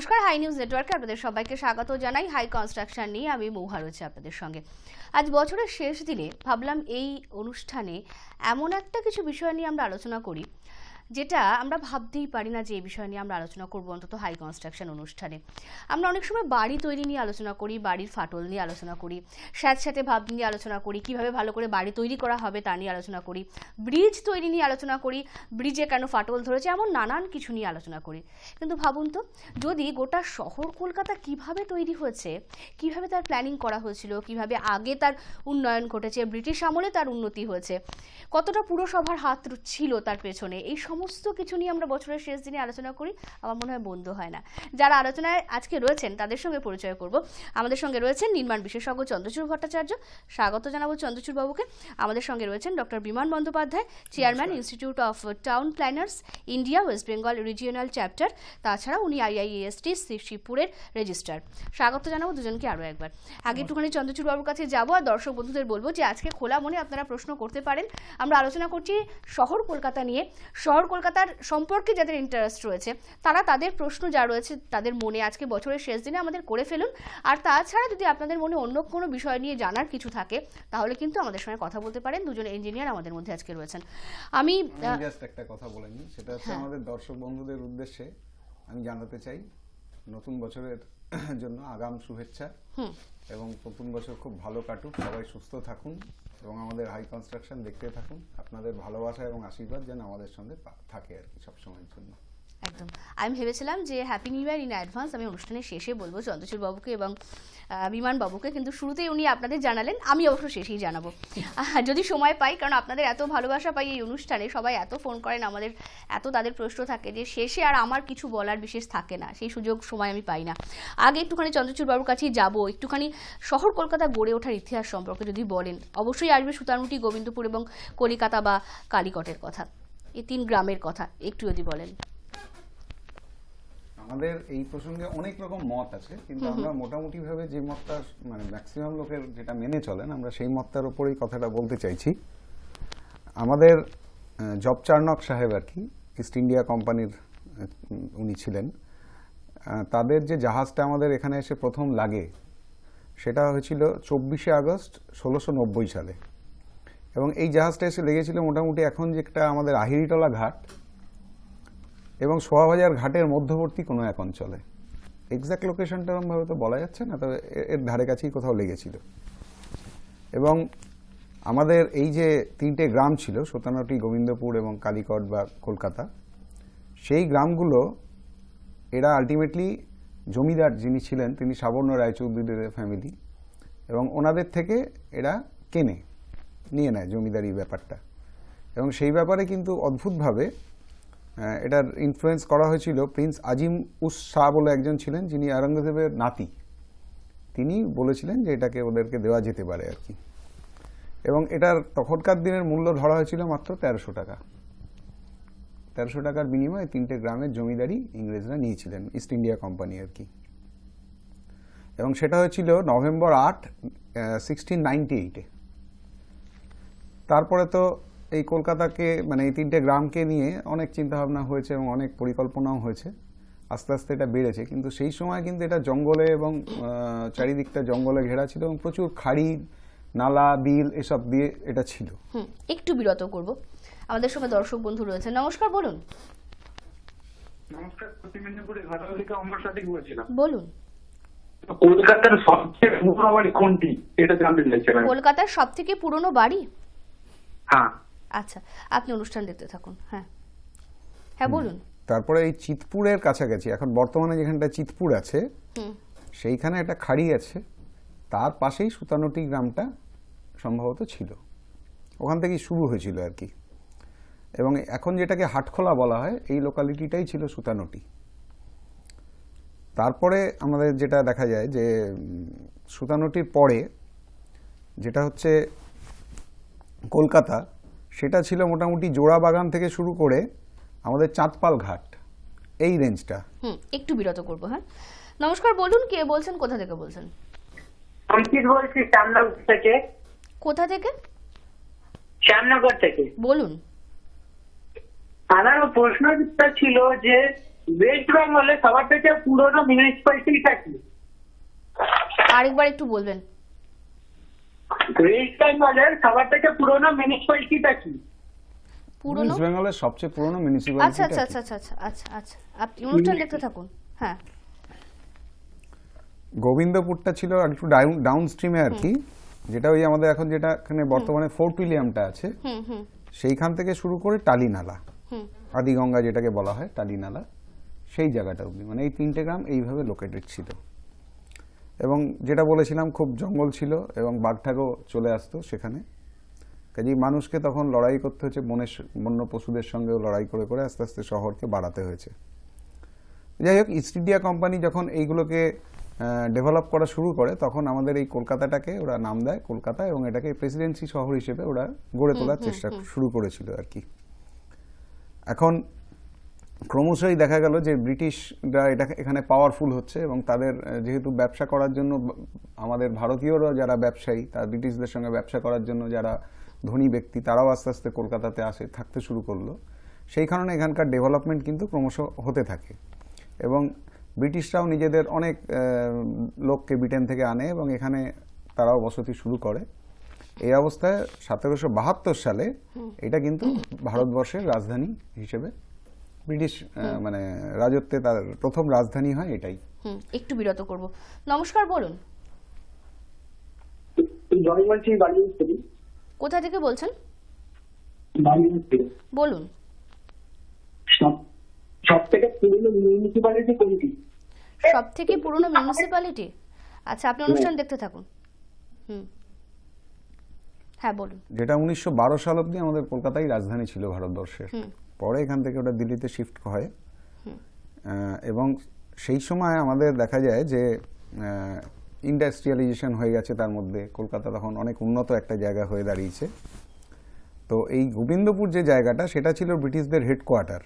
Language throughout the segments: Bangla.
নমস্কার, হাই নিউজ নেটওয়ার্কে আপনাদের সবাইকে স্বাগত জানাই। হাই কনস্ট্রাকশন নিয়ে আমি মৌহা রয়েছে আপনাদের সঙ্গে। আজ বছরের শেষ দিনে ভাবলাম এই অনুষ্ঠানে এমন একটা কিছু বিষয় নিয়ে আমরা আলোচনা করি যেটা আমরা ভাবতেই পারি না যে এই বিষয় নিয়ে আমরা আলোচনা করব, অন্তত হাই কনস্ট্রাকশন অনুষ্ঠানে। আমরা অনেক সময় বাড়ি তৈরি নিয়ে আলোচনা করি, বাড়ির ফাটল নিয়ে আলোচনা করি, স্যাঁতস্যাঁতে ভাব নিয়ে আলোচনা করি, কিভাবে ভালো করে বাড়ি তৈরি করা হবে তা নিয়ে আলোচনা করি, ব্রিজ তৈরি নিয়ে আলোচনা করি, ব্রিজে কেন ফাটল ধরেছে, এমন নানান কিছু নিয়ে আলোচনা করি। কিন্তু ভাবুন তো, যদি গোটা শহর কলকাতা কিভাবে তৈরি হয়েছে, কিভাবে তার প্ল্যানিং করা হয়েছিল, কিভাবে আগে তার উন্নয়ন ঘটেছে, ব্রিটিশ আমলে তার উন্নতি হয়েছে, কতটা পুরসভার হাত ছিল তার পেছনে, এই সমস্ত কিছু নিয়ে আমরা বছরের শেষ দিনে আলোচনা করি, আমার মনে হয় বন্ধ হয় না। যারা আলোচনায় আজকে রয়েছেন তাদের সঙ্গে পরিচয় করব। আমাদের সঙ্গে রয়েছেন নির্মাণ বিশেষজ্ঞ চন্দ্রচূড় ভট্টাচার্য, স্বাগত জানাবো চন্দ্রচূড় বাবুকে। আমাদের সঙ্গে রয়েছেন ডক্টর বিমান Bandyopadhyay, chairman institute of town planners India West Bengal regional chapter, তাছাড়া উনি আইআইএসটি শিবপুরের রেজিস্ট্রার। স্বাগত জানাবো দুজনকে আরও একবার। আগে একটুখানি চন্দ্রচূড় বাবুর কাছে যাবো, আর দর্শক বন্ধুদের বলবো যে আজকে খোলা মনে আপনারা প্রশ্ন করতে পারেন। আমরা আলোচনা করছি শহর কলকাতা নিয়ে। শহর কলকাতার সম্পর্কে যাদের ইন্টারেস্ট রয়েছে তারা তাদের প্রশ্ন যা রয়েছে তাদের মনে আজকে বছরের শেষ দিনে আমাদের করে ফেলুন। আর তাছাড়া যদি আপনাদের মনে অন্য কোনো বিষয় নিয়ে জানার কিছু থাকে তাহলে কিন্তু আমাদের সঙ্গে কথা বলতে পারেন। দুজন ইঞ্জিনিয়ার আমাদের মধ্যে আজকে রয়েছেন। আমি জাস্ট একটা কথা বলে নিই, সেটা হচ্ছে আমাদের দর্শক বন্ধুদের উদ্দেশ্যে আমি জানাতে চাই নতুন বছরের জন্য আগাম শুভেচ্ছা এবং নতুন বছর খুব ভালো কাটুক, সবাই সুস্থ থাকুন এবং আমাদের হাই কনস্ট্রাকশন দেখতে থাকুন। আপনাদের ভালোবাসা এবং আশীর্বাদ যেন আমাদের সঙ্গে থাকে আর কি সবসময়ের জন্য। একদম। আমি ভেবেছিলাম যে happy new year in advance আমি অনুষ্ঠানের শেষে বলবো চন্দ্রচূড় বাবুকে এবং বিমান বাবুকে, কিন্তু শুরুতেই উনি আপনাদের জানালেন, আমি অবশ্য শেষেই জানাবো যদি সময় পাই, কারণ আপনাদের এত ভালোবাসা পাই এই অনুষ্ঠানে, সবাই এত ফোন করেন, আমাদের এত তাদের প্রশ্ন থাকে যে শেষে আর আমার কিছু বলার বিশেষ থাকে না, সেই সুযোগ সময় আমি পাই না। আগে একটুখানি চন্দ্রচূড় বাবুর কাছেই যাবো, একটুখানি শহর কলকাতা গড়ে ওঠার ইতিহাস সম্পর্কে যদি বলেন। অবশ্যই আসবে সুতানুটি, গোবিন্দপুর এবং কলিকাতা বা কালীকটের কথা, এই তিন গ্রামের কথা একটু যদি বলেন। আমাদের এই প্রসঙ্গে অনেক রকম মত আছে, কিন্তু আমরা মোটামুটি ভাবে যে মতটা মানে ম্যাক্সিমাম লোকের যেটা মেনে চলেন, আমরা সেই মতটার উপরেই কথাটা বলতে চাইছি। আমাদের জব চার্নক সাহেব আর কি, ইস্ট ইন্ডিয়া কোম্পানির উনি ছিলেন। তাদের যে জাহাজটা আমাদের এখানে এসে প্রথম লাগে সেটা হয়েছিল 24শে আগস্ট 1690 সালে, এবং এই জাহাজটা এসে লেগেছিল মোটামুটি এখন যেটা আমাদের আহিরিটলা ঘাট এবং সোয়াবাজার ঘাটের মধ্যবর্তী কোনো এক অঞ্চলে। এক্সাক্ট লোকেশনটা এরকমভাবে তো বলা যাচ্ছে না, তবে এর ধারে কাছেই কোথাও লেগেছিল। এবং আমাদের এই যে তিনটে গ্রাম ছিল, সুতানুটি, গোবিন্দপুর এবং কালীকট বা কলকাতা, সেই গ্রামগুলো এরা আলটিমেটলি জমিদার যিনি ছিলেন তিনি সাবর্ণ রায়চৌধুরীদের ফ্যামিলি, এবং ওনাদের থেকে এরা নিয়ে নেয় জমিদারি ব্যাপারটা। এবং সেই ব্যাপারে কিন্তু অদ্ভুতভাবে এটার ইনফ্লুয়েন্স করা হয়েছিল প্রিন্স আজিম উস শাহ বলে একজন ছিলেন, যিনি আওরঙ্গজেবের নাতি। তিনি বলেছিলেন যে এটাকে ওদেরকে দেওয়া যেতে পারে আর কি। এবং এটার তখনকার দিনের মূল্য ধরা হয়েছিল মাত্র 1300 টাকা। 1300 টাকার বিনিময়ে তিনটে গ্রামের জমিদারি ইংরেজরা নিয়েছিলেন, ইস্ট ইন্ডিয়া কোম্পানি আর কি। এবং সেটা হয়েছিল নভেম্বর 8, 1698-এ। তারপরে তো এই কলকাতাকে মানে এই তিনটে গ্রামকে নিয়ে অনেক চিন্তাভাবনা হয়েছে এবং অনেক পরিকল্পনাও হয়েছে, আস্তে আস্তে এটা বেড়েছে। কিন্তু সেই সময় কিন্তু এটা জঙ্গলে এবং চারিদিকটা জঙ্গলে ঘেরা ছিল এবং প্রচুর খাড়ি, নালা, বিল এসব দিয়ে এটা ছিল। একটু বিরত করব, আমাদের সঙ্গে দর্শক বন্ধু রয়েছে। নমস্কার, বলুন। নমস্কার, পশ্চিম মেদিনীপুরের ঘাটাল থেকে অমর সাথী বলছিলাম। বলুন। কলকাতার সবচেয়ে পুরনো বাড়ি কোনটি এটা জানতে চাইছিলাম। কলকাতার সবথেকে পুরনো বাড়ি? হ্যাঁ। আচ্ছা, আপনি অনুষ্ঠান দেখতে থাকুন। হ্যাঁ হ্যাঁ বলুন। তারপরে এই চিতপুরের কাছাকাছি, এখন বর্তমানে যেখানটা চিতপুর আছে সেইখানে একটা খাড়ি আছে, তার পাশেই সুতানুটি গ্রামটা সম্ভবত ছিল, ওখান থেকেই শুরু হয়েছিল আর কি। এবং এখন যেটাকে হাটখোলা বলা হয় এই লোকালিটিটাই ছিল সুতানুটি। তারপরে আমাদের যেটা দেখা যায় যে সুতানুটির পরে যেটা হচ্ছে কলকাতা, সেটা ছিল মোটামুটি জোড়াবাগান থেকে শুরু করে আমাদের চাঁদপাল ঘাট, এই রেঞ্জটা। একটু বিরত করবো। হ্যাঁ, নমস্কার, বলুন কে বলছেন, কোথা থেকে বলছেন? অঙ্কিত বলছি, শ্যামনগর থেকে। কোথা থেকে? শ্যামনগর থেকে। বলুন। আমার প্রশ্নটা ছিল যে ওয়েস্ট বেঙ্গলে সবার থেকে পুরনো মিউনিসিপ্যালিটিটা কি? আরেকবার একটু বলবেন। ওয়েস্ট বেঙ্গলের সবার থেকে পুরনো মিউনিসিপ্যালিটিটা কি? পুরনো, ওয়েস্ট বেঙ্গলের সবচেয়ে পুরনো আচ্ছা মিউনিসিপ্যালিটি আচ্ছা আচ্ছা আচ্ছা আচ্ছা আচ্ছা আচ্ছা, আপনি অনুষ্ঠান দেখতে থাকুন। হ্যাঁ, গোবিন্দপুরটা ছিল আর একটু ডাউন স্ট্রিমে আর কি, যেটা ওই আমাদের এখন যেটা এখানে বর্তমানে ফোর্ট উইলিয়ামটা আছে হুম হুম সেইখান থেকে শুরু করে টালিনালা, হুম আদিগঙ্গা যেটাকে বলা হয় টালিনালা, সেই জায়গাটা অবধি মানে এই 3টে গ্রাম এইভাবে লোকেটেড ছিল। এবং যেটা বলেছিলাম খুব জঙ্গল ছিল এবং বাঘঠাকও চলে আসতো সেখানে, কাজেই মানুষকে তখন লড়াই করতে হয়েছে, বন্য পশুদের সঙ্গেও লড়াই করে করে আস্তে আস্তে শহরকে বাড়াতে হয়েছে। যাই হোক, ইস্ট ইন্ডিয়া কোম্পানি যখন এইগুলোকে ডেভেলপ করা শুরু করে তখন আমাদের এই কলকাতাটাকে ওরা নাম দেয় কলকাতা, এবং এটাকে প্রেসিডেন্সি শহর হিসেবে ওরা গড়ে তোলার চেষ্টা শুরু করেছিল আর কি। এখন ক্রমশই দেখা গেল যে ব্রিটিশরা এখানে পাওয়ারফুল হচ্ছে, এবং তাদের যেহেতু ব্যবসা করার জন্য আমাদের ভারতীয়রা যারা ব্যবসায়ী, তার ব্রিটিশদের সঙ্গে ব্যবসা করার জন্য যারা ধনী ব্যক্তি তারাও আস্তে আস্তে কলকাতাতে আসে থাকতে শুরু করলো। সেই কারণে এখানকার ডেভেলপমেন্ট কিন্তু ক্রমশ হতে থাকে, এবং ব্রিটিশরাও নিজেদের অনেক লোককে ব্রিটেন থেকে আনে এবং এখানে তারাও বসতি শুরু করে। এই অবস্থায় 1772 সালে এটা কিন্তু ভারতবর্ষের রাজধানী হিসেবে ব্রিটিশ মানে রাজত্বে তার প্রথম রাজধানী হয় এটাই। একটু বিরত করব। নমস্কার, বলুন জয় বলছি, বাড়ি থেকে। কোথা থেকে বলছেন? বাড়ি থেকে। বলুন। সব থেকে পুরনো মিউনিসিপ্যালিটি কোনটি? সব থেকে পুরনো মিউনিসিপ্যালিটি, আচ্ছা আপনি অনুষ্ঠান দেখতে থাকুন। হ্যাঁ বলুন। যেটা 1912 সাল অবধি আমাদের কলকাতাই রাজধানী ছিল ভারতবর্ষের, পরে এখান থেকে ওটা দিল্লিতে শিফট হয়। এবং সেই সময় আমাদের দেখা যায় যে ইন্ডাস্ট্রিয়ালাইজেশন হয়ে গেছে, তার মধ্যে কলকাতা তখন অনেক উন্নত একটা জায়গা হয়ে দাঁড়িয়েছে। তো এই গোবিন্দপুর যে জায়গাটা সেটা ছিল ব্রিটিশদের হেডকোয়ার্টার,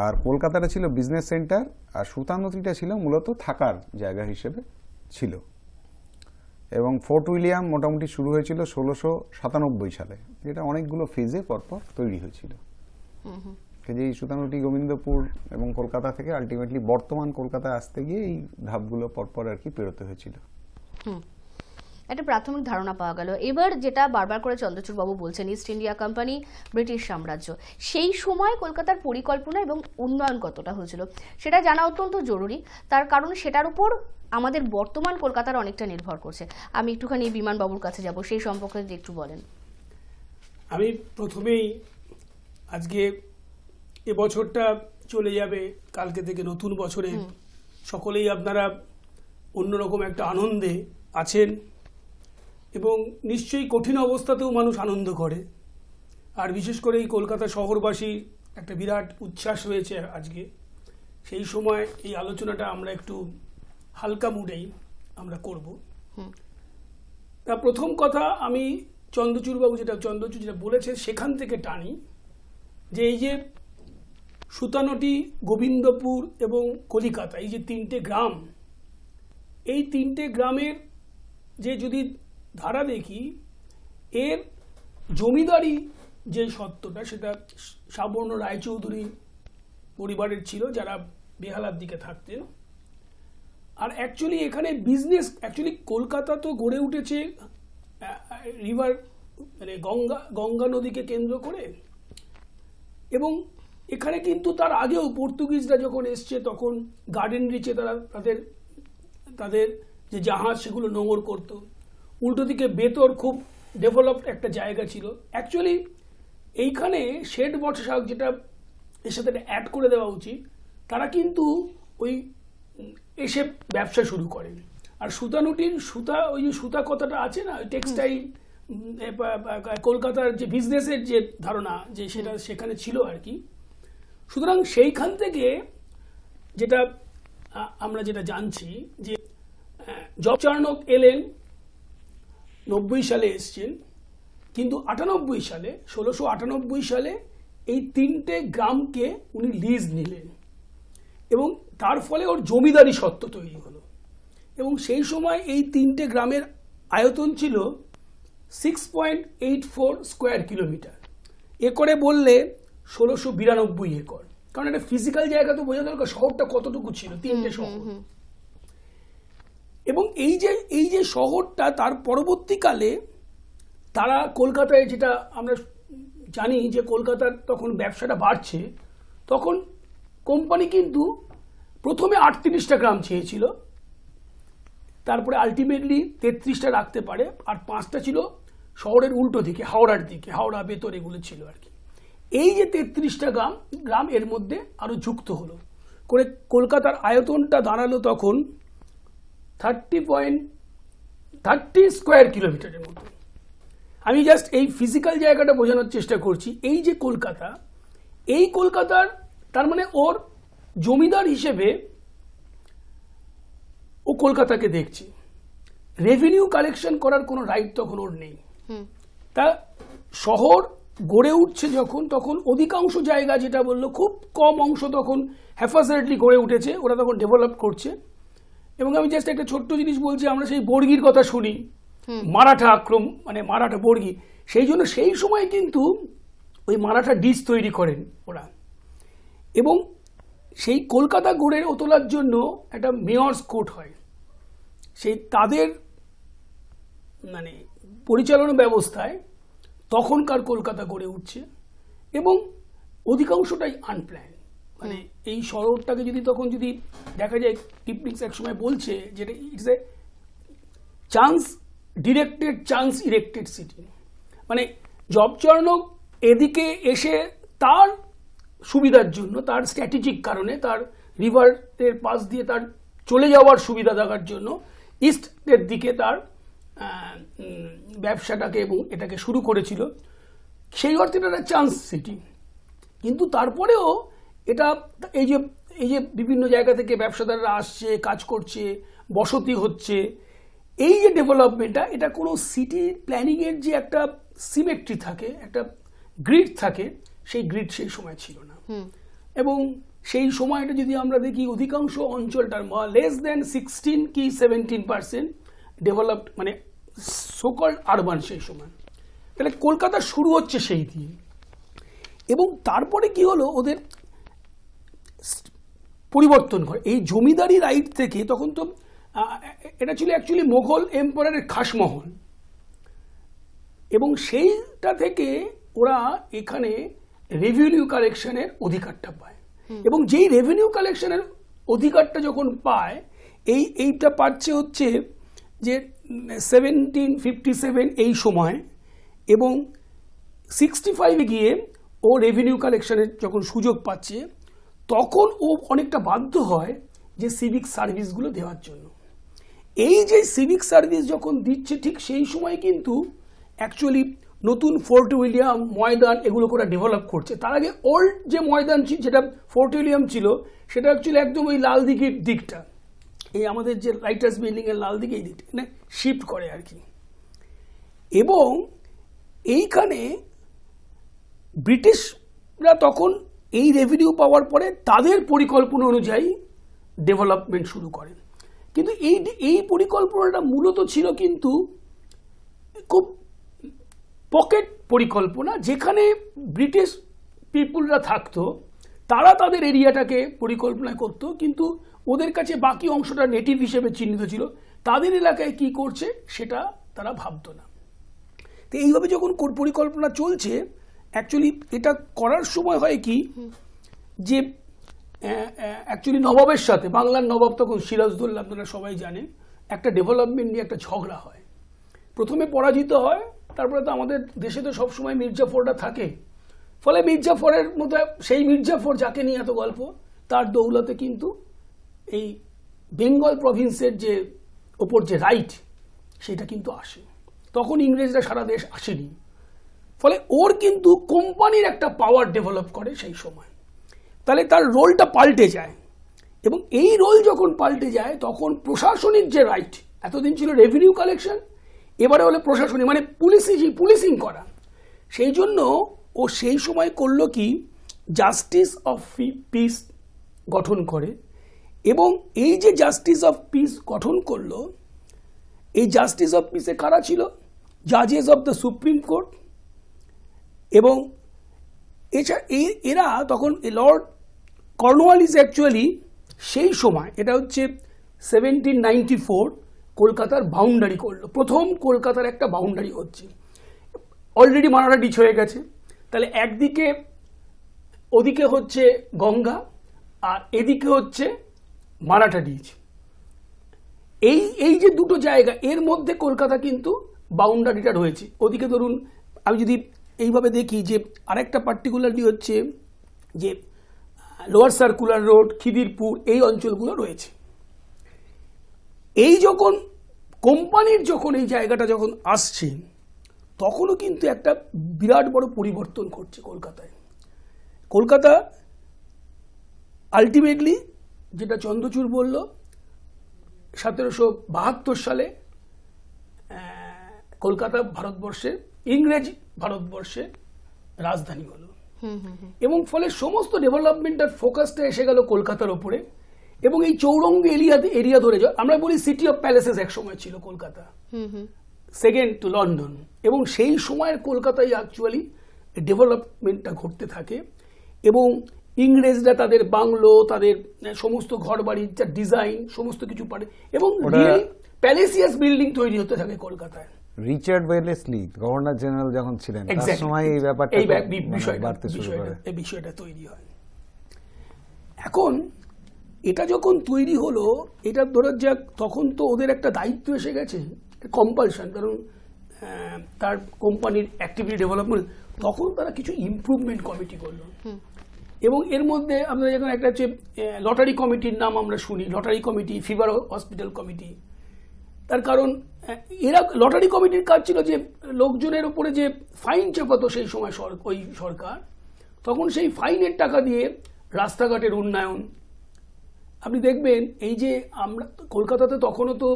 আর কলকাতাটা ছিল বিজনেস সেন্টার, আর সুতানদীটা ছিল মূলত থাকার জায়গা হিসেবে ছিল। এবং ফোর্ট উইলিয়াম মোটামুটি শুরু হয়েছিল 1697 সালে, যেটা অনেকগুলো ফেজে পরপর তৈরি হয়েছিল। এই সুতানুটি, গোবিন্দপুর এবং কলকাতা থেকে আলটিমেটলি বর্তমান কলকাতায় আসতে গিয়ে এই ধাপগুলো পরপর আর কি পেরোতে হয়েছিল। একটা প্রাথমিক ধারণা পাওয়া গেল। এবার যেটা বারবার করে চন্দ্রচূড় বাবু বলছেন, ইস্ট ইন্ডিয়া কোম্পানি, ব্রিটিশ সাম্রাজ্য, সেই সময় কলকাতার পরিকল্পনা এবং উন্নয়ন কতটা হয়েছিল সেটা জানা অত্যন্ত জরুরি, তার কারণ সেটার উপর আমাদের বর্তমান কলকাতার অনেকটা নির্ভর করছে। আমি একটুখানি বিমান বাবুর কাছে যাব, সেই সম্পর্কে যদি একটু বলেন। আমি প্রথমেই আজকে এবছরটা চলে যাবে, কালকে থেকে নতুন বছরে সকলেই আপনারা অন্যরকম একটা আনন্দে আছেন, এবং নিশ্চয়ই কঠিন অবস্থাতেও মানুষ আনন্দ করে। আর বিশেষ করে এই কলকাতা শহরবাসী একটা বিরাট উচ্ছ্বাস রয়েছে আজকে। সেই সময় এই আলোচনাটা আমরা একটু হালকা মুডেই আমরা করব। তা প্রথম কথা, আমি চন্দ্রচূড়বাবু যেটা বলেছেন সেখান থেকে টানি, যে এই যে সুতানটি, গোবিন্দপুর এবং কলিকাতা, এই যে 3টে গ্রাম, এই 3টে গ্রামের যে যদি ধারা দেখি, এর জমিদারি যে সত্ত্বটা সেটা সাবর্ণ রায়চৌধুরী পরিবারের ছিল, যারা বেহালার দিকে থাকতেন। আর অ্যাকচুয়ালি এখানে বিজনেস, অ্যাকচুয়ালি কলকাতা তো গড়ে উঠেছে রিভার মানে গঙ্গা নদীকে কেন্দ্র করে, এবং এখানে কিন্তু তার আগেও পর্তুগিজরা যখন এসছে তখন গার্ডেন রিচে তারা তাদের যে জাহাজ সেগুলো নোঙর করতো। উল্টো দিকে বেতর খুব ডেভেলপড একটা জায়গা ছিল। অ্যাকচুয়ালি এইখানে শেড বর্ষা, যেটা এর সাথে অ্যাড করে দেওয়া উচিত, তারা কিন্তু ওই এসে ব্যবসা শুরু করেন। আর সুতানুটির ওই যে সুতা কথাটা আছে না, টেক্সটাইল, কলকাতার যে বিজনেসের যে ধারণা, যে সেটা সেখানে ছিল আর কি। সুতরাং সেইখান থেকে আমরা যেটা জানছি যে জবচার্নক এলেন 90 সালে এসছেন, কিন্তু 1698 সালে এই 3টে গ্রামকে উনি লিজ নিলেন, এবং তার ফলে ওর জমিদারি সত্ত্ব তৈরি হলো। এবং সেই সময় এই 3টে গ্রামের আয়তন ছিল 6.84 স্কোয়ার কিলোমিটার, একরে বললে 1692 একর। কারণ একটা ফিজিক্যাল জায়গা তো বোঝা দরকার শহরটা কতটুকু ছিল, 3টে শহর। এবং এই যে শহরটা, তার পরবর্তীকালে তারা কলকাতায়, যেটা আমরা জানি যে কলকাতার তখন ব্যবসাটা বাড়ছে, তখন কোম্পানি কিন্তু প্রথমে 38টা গ্রাম চেয়েছিল, তারপরে আলটিমেটলি 33টা রাখতে পারে, আর 5টা ছিল শহরের উল্টো দিকে, হাওড়ার দিকে, হাওড়া বেতর এগুলো ছিল আর কি। এই যে 33টা গ্রাম এর মধ্যে আরো যুক্ত হলো করে কলকাতার আয়তনটা দাঁড়ালো তখন 30 স্কোয়ার কিলোমিটারের মতো। আমি জাস্ট এই ফিজিক্যাল জায়গাটা বোঝানোর চেষ্টা করছি। এই যে কলকাতা, এই কলকাতার তার মানে ওর জমিদার হিসেবে ও কলকাতাকে দেখছে, রেভিনিউ কালেকশন করার কোনো রাইট তখন ওর নেই। তা শহর গড়ে উঠছে যখন, তখন অধিকাংশ জায়গা, যেটা বললো খুব কম অংশ তখন হ্যাফাজেডলি গড়ে উঠেছে, ওরা তখন ডেভেলপ করছে। এবং আমি জাস্ট একটা ছোট্ট জিনিস বলছি, আমরা সেই বর্গির কথা শুনি, মারাঠা আক্রমণ, মানে মারাঠা বর্গি, সেই জন্য সেই সময় কিন্তু ওই মারাঠা ডিশ তৈরি করেন ওরা। এবং সেই কলকাতা গড়ে তোলার জন্য একটা মেয়র্স কোর্ট হয়, সেই তাদের মানে পরিচালনা ব্যবস্থায় তখনকার কলকাতা গড়ে উঠছে। এবং অধিকাংশটাই আনপ্ল্যান, মানে এই শহরটাকে যদি দেখা যায়, টিপনিক্স এক সময় বলছে যেটা it's a chance directed, chance erected city. মানে জবচর্ণক এদিকে এসে তার সুবিধার জন্য, তার স্ট্র্যাটেজিক কারণে, তার রিভারের পাশ দিয়ে তার চলে যাওয়ার সুবিধা দেখার জন্য ইস্টের দিকে তার ব্যবসাটাকে এবং এটাকে শুরু করেছিল। সেই অর্থে এটা একটা চান্স সিটি। কিন্তু তারপরেও এটা এই যে বিভিন্ন জায়গা থেকে ব্যবসাদাররা আসছে, কাজ করছে, বসতি হচ্ছে, এই যে ডেভেলপমেন্টটা, এটা কোনো সিটি প্ল্যানিংয়ের যে একটা সিমেট্রি থাকে, একটা গ্রিড থাকে, সেই গ্রিড সেই সময় ছিল না। এবং সেই সময়টা যদি আমরা দেখি, অধিকাংশ অঞ্চলটার লেস দেন 16 কি 17% ডেভেলপড, মানে সোকল্ড আরবান সেই সময়। তাহলে কলকাতা শুরু হচ্ছে সেই দিয়ে। এবং তারপরে কি হলো, ওদের পরিবর্তন করে এই জমিদারি রাইট থেকে। তখন তো এটা ছিল অ্যাকচুয়ালি মোগল এম্পায়ারের খাসমহল, এবং সেইটা থেকে ওরা এখানে রেভিনিউ কালেকশনের অধিকারটা পায়। এবং যেই রেভিনিউ কালেকশনের অধিকারটা যখন পায়, এইটা পাচ্ছে হচ্ছে যে 1757 এই সময়, এবং 65 গিয়ে ও রেভিনিউ কালেকশনের যখন সুযোগ পাচ্ছে, তখন ও অনেকটা বাধ্য হয় যে সিভিক সার্ভিসগুলো দেওয়ার জন্য। এই যে সিভিক সার্ভিস যখন দিচ্ছে, ঠিক সেই সময় কিন্তু অ্যাকচুয়ালি নতুন ফোর্ট উইলিয়াম, ময়দান, এগুলো করে ডেভেলপ করছে। তার আগে ওল্ড যে ময়দান যেটা ফোর্ট উইলিয়াম ছিল, সেটা অ্যাকচুয়ালি একদম ওই লাল দিঘির দিকটা, এই আমাদের যে রাইটার্স বিল্ডিং এর লাল দিকে, এই দিকটা মানে শিফট করে আর কি। এবং এইখানে ব্রিটিশরা তখন এই রেভিনিউ পাওয়ার পরে তাদের পরিকল্পনা অনুযায়ী ডেভেলপমেন্ট শুরু করেন। কিন্তু এই পরিকল্পনাটা মূলত ছিল কিন্তু খুব পকেট পরিকল্পনা, যেখানে ব্রিটিশ পিপুলরা থাকতো, তারা তাদের এরিয়াটাকে পরিকল্পনা করতো, কিন্তু ওদের কাছে বাকি অংশটা নেটিভ হিসেবে চিহ্নিত ছিল, তাদের এলাকায় কি করছে সেটা তারা ভাবতো না। তো এইভাবে যখন পরিকল্পনা চলছে, অ্যাকচুয়ালি এটা করার সময় হয় কি, যে অ্যাকচুয়ালি নবাবের সাথে, বাংলার নবাব তখন সিরাজদৌল্লা, আপনারা সবাই জানেন, একটা ডেভেলপমেন্ট নিয়ে একটা ঝগড়া হয়। প্রথমে পরাজিত হয়, তারপরে তো আমাদের দেশে তো সবসময় মির্জাফররা থাকে, ফলে মির্জাফরের মতো সেই মির্জাফর যাকে নিয়ে এত গল্প, তার দৌলতে কিন্তু এই বেঙ্গল প্রভিন্সের যে ওপর যে রাইট, সেটা কিন্তু আসে। তখন ইংরেজরা সারা দেশ আসেনি, ফলে ওর কিন্তু কোম্পানির একটা পাওয়ার ডেভেলপ করে সেই সময়। তাহলে তার রোলটা পাল্টে যায়, এবং এই রোল যখন পাল্টে যায়, তখন প্রশাসনিক যে রাইট, এতদিন ছিল রেভিনিউ কালেকশন, এবারে হলে প্রশাসনিক, মানে পুলিশিং করা। সেই জন্য ও সেই সময় করলো কি, জাস্টিস অফ পিস গঠন করে। এবং এই যে জাস্টিস অফ পিস গঠন করলো, এই জাস্টিস অফ পিসে কারা ছিল? জাজেস অফ দ্য সুপ্রিম কোর্ট। এবং এছাড়া এরা তখন লর্ড কর্নওয়াল ইজ অ্যাকচুয়ালি সেই সময়, এটা হচ্ছে 1794 কলকাতার বাউন্ডারি করলো, প্রথম কলকাতার একটা বাউন্ডারি হচ্ছে। অলরেডি মারাঠা ডিচ হয়ে গেছে, তাহলে একদিকে ওদিকে হচ্ছে গঙ্গা আর এদিকে হচ্ছে মারাঠা ডিচ। এই যে দুটো জায়গা, এর মধ্যে কলকাতা কিন্তু বাউন্ডারিটা রয়েছে। ওদিকে ধরুন আমি যদি এইভাবে দেখি যে আরেকটা পার্টিকুলারলি হচ্ছে যে লোয়ার সার্কুলার রোড, খিদিরপুর, এই অঞ্চলগুলো রয়েছে। এই যখন কোম্পানির যখন এই জায়গাটা যখন আসছে, তখনও কিন্তু একটা বিরাট বড় পরিবর্তন ঘটছে কলকাতায়। কলকাতা আলটিমেটলি, যেটা চন্দ্রচূড় বলল, 1772 সালে কলকাতা ভারতবর্ষের, ইংরেজ ভারতবর্ষের রাজধানী হলো, এবং ফলে সমস্ত ডেভেলপমেন্টের ফোকাসটা এসে গেল কলকাতার ওপরে। এবং এই চৌরঙ্গি এরিয়া ধরে আমরা বলি সিটি অফ প্যালেসেস এক সময় ছিল কলকাতা, সেকেন্ড টু লন্ডন। এবং সেই সময়ের কলকাতায় অ্যাকচুয়ালি ডেভেলপমেন্টটা ঘটতে থাকে, এবং ইংরেজরা তাদের বাংলো, তাদের সমস্ত ঘর বাড়ির যা ডিজাইন, সমস্ত কিছু পারে, এবং প্যালেসিয়াস বিল্ডিং তৈরি হতে থাকে কলকাতায়। রিচার্ড ওয়েলেসলি গভর্নর জেনারেল যখন ছিলেন, তার সময় এই ব্যাপারটা বাড়তে শুরু করে, এই বিষয়টা তৈরি হয়। এখন এটা যখন তৈরি হলো, এটা ধরো যাক, তখন তো ওদের একটা দায়িত্ব এসে গেছে, কম্পালশন, কারণ তার কোম্পানির অ্যাক্টিভিটি ডেভেলপমেন্ট, তখন তারা কিছু ইমপ্রুভমেন্ট কমিটি করলো। এবং এর মধ্যে আমরা যখন একটা হচ্ছে লটারি কমিটির নাম আমরা শুনি, lottery committee, fever hospital committee. তার কারণ এরা লটারি কমিটির কাজ ছিল যে লোকজনের উপরে যে ফাইন চাপাতো সেই সময় ওই সরকার, তখন সেই ফাইনের টাকা দিয়ে রাস্তাঘাটের উন্নয়ন। আপনি দেখবেন এই যে আমরা কলকাতাতে তখনও তো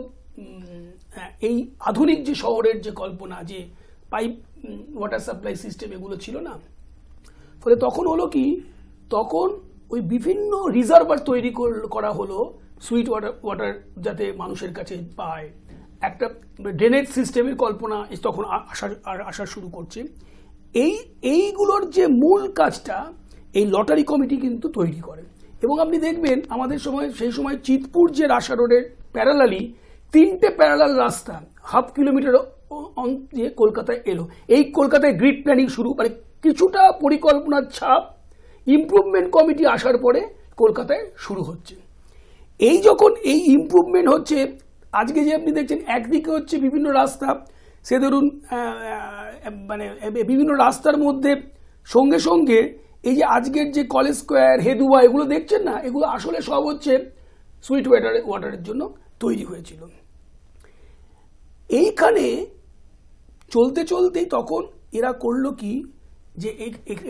এই আধুনিক যে শহরের যে কল্পনা, যে পাইপ ওয়াটার সাপ্লাই সিস্টেম, এগুলো ছিল না। ফলে তখন হলো কি, তখন ওই বিভিন্ন রিজার্ভার তৈরি করা হলো, সুইট ওয়াটার যাতে মানুষের কাছে পায়, একটা ড্রেনেজ সিস্টেমের কল্পনা তখন আসা শুরু করছে। এইগুলোর যে মূল কাজটা এই লটারি কমিটি কিন্তু তৈরি করে। এবং আপনি দেখবেন আমাদের সময়, সেই সময় চিতপুর যে রাশা রোডের প্যারালালি 3টে প্যারালাল রাস্তা 1/2 কিলোমিটার দিয়ে কলকাতায় এলো। এই কলকাতায় গ্রিড প্ল্যানিং শুরু, মানে কিছুটা পরিকল্পনার ছাপ ইমপ্রুভমেন্ট কমিটি আসার পরে কলকাতায় শুরু হচ্ছে। এই যখন এই ইমপ্রুভমেন্ট হচ্ছে, আজকে যে আপনি দেখছেন একদিকে হচ্ছে বিভিন্ন রাস্তা, সে ধরুন মানে বিভিন্ন রাস্তার মধ্যে সঙ্গে সঙ্গে এই যে আজকের যে কলেজ স্কোয়ার, হেদুয়া, এগুলো দেখছেন না, এগুলো আসলে সব হচ্ছে সুইট ওয়াটারের জন্য তৈরি হয়েছিল। এইখানে চলতে চলতেই তখন এরা করলো কি, যে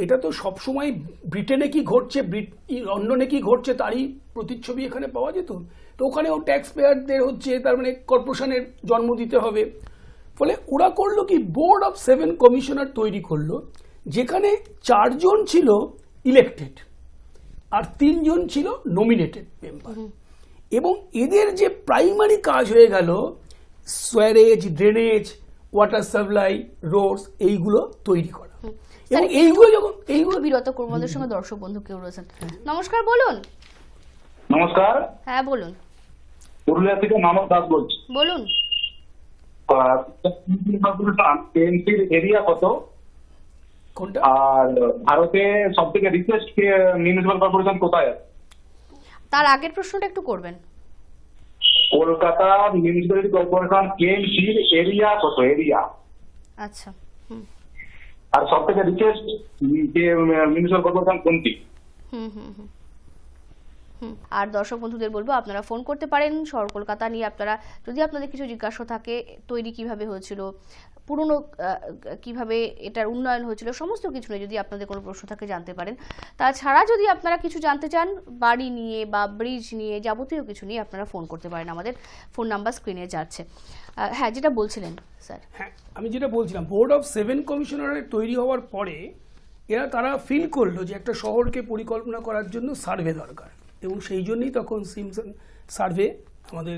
এটা তো সবসময় ব্রিটেনে কি ঘটছে, লন্ডনে কি ঘটছে তারই প্রতিচ্ছবি এখানে পাওয়া যেত। তো ওখানেও ট্যাক্স পেয়ারদের হচ্ছে, তার মানে কর্পোরেশনের জন্ম দিতে হবে। ফলে ওরা করলো কি, বোর্ড অফ 7 কমিশনার তৈরি করলো, যেখানে 4 জন ছিল ইলেক্টেড আর 3 জন ছিল নমিনেটেড মেম্বার। এবং এদের যে প্রাইমারি কাজ হয়ে গেল sewerage, drainage, water supply, roads, এইগুলো তৈরি করা। এবং এইগুলো বিরত করবো, আমাদের সঙ্গে দর্শক বন্ধু কেউ রয়েছেন। নমস্কার, বলুন। নমস্কার, হ্যাঁ বলুন। পুরুলিয়া থেকে মামদ দাস বলছি। বলুন। এমপির এরিয়া কত, কোনটা, আর ভারতে সব থেকে রিচেস্ট মিউনিসিপাল কর্পোরেশন কোথায় আছে? তার আগের প্রশ্নটা একটু করবেন। কলকাতা মিউনিসিপ্যালিটি কর্পোরেশন কেএমসির এরিয়া কত, এরিয়া? আচ্ছা। আর সব থেকে রিচেস্ট মিউনিসিপাল কর্পোরেশন কোনটি? আর দর্শক বন্ধুদের বলবো, আপনারা ফোন করতে পারেন শহর কলকাতা নিয়ে। আপনারা যদি আপনাদের কিছু জিজ্ঞাসা থাকে, তৈরি কিভাবে হয়েছিল, পুরনো কিভাবে এটার উন্নয়ন হয়েছিল, সমস্ত কিছু নিয়ে যদি আপনাদের কোনো প্রশ্ন থাকে জানতে পারেন। তাছাড়া যদি আপনারা কিছু জানতে চান বাড়ি নিয়ে বা ব্রিজ নিয়ে, যাবতীয় কিছু নিয়ে, আপনারা ফোন করতে পারেন। আমাদের ফোন নাম্বার স্ক্রিনে যাচ্ছে। হ্যাঁ, যেটা বলছিলেন স্যার। হ্যাঁ, আমি যেটা বলছিলাম, বোর্ড অফ 7 কমিশনারের তৈরি হওয়ার পরে তারা ফিল করলো যে একটা শহরকে পরিকল্পনা করার জন্য সার্ভে দরকার। এবং সেই জন্যই তখন সিমসন সার্ভে আমাদের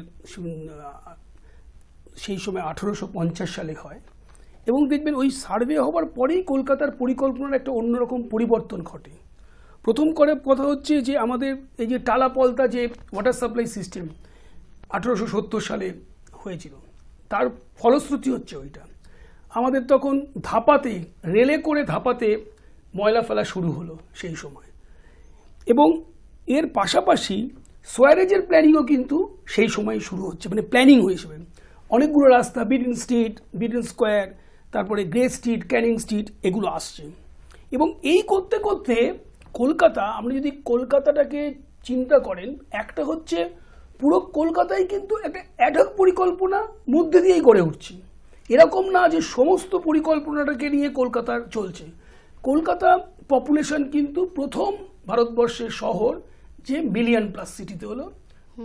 সেই সময় 1850 সালে হয়। এবং দেখবেন ওই সার্ভে হওয়ার পরেই কলকাতার পরিকল্পনার একটা অন্যরকম পরিবর্তন ঘটে। প্রথম কথা হচ্ছে যে আমাদের এই যে টালাপলতা যে ওয়াটার সাপ্লাই সিস্টেম 1870 সালে হয়েছিল, তার ফলশ্রুতি হচ্ছে ওইটা। আমাদের তখন ধাপাতে, রেলে করে ধাপাতে ময়লা ফেলা শুরু হলো সেই সময়, এবং এর পাশাপাশি সোয়ারেজের প্ল্যানিংও কিন্তু সেই সময় শুরু হচ্ছে, মানে প্ল্যানিং হিসেবে অনেকগুলো রাস্তা, বিডন স্ট্রিট, বিডন স্কোয়ার, তারপরে গ্রে স্ট্রিট, ক্যানিং স্ট্রিট, এগুলো আসছে। এবং এই করতে করতে কলকাতা, আপনি যদি কলকাতাটাকে চিন্তা করেন, একটা হচ্ছে পুরো কলকাতায় কিন্তু একটা অ্যাডহক পরিকল্পনা মধ্যে দিয়েই গড়ে উঠছে। এরকম না যে সমস্ত পরিকল্পনাটাকে নিয়ে কলকাতার চলছে। কলকাতা পপুলেশন কিন্তু প্রথম ভারতবর্ষের শহর যে মিলিয়ন প্লাস সিটিতে হলো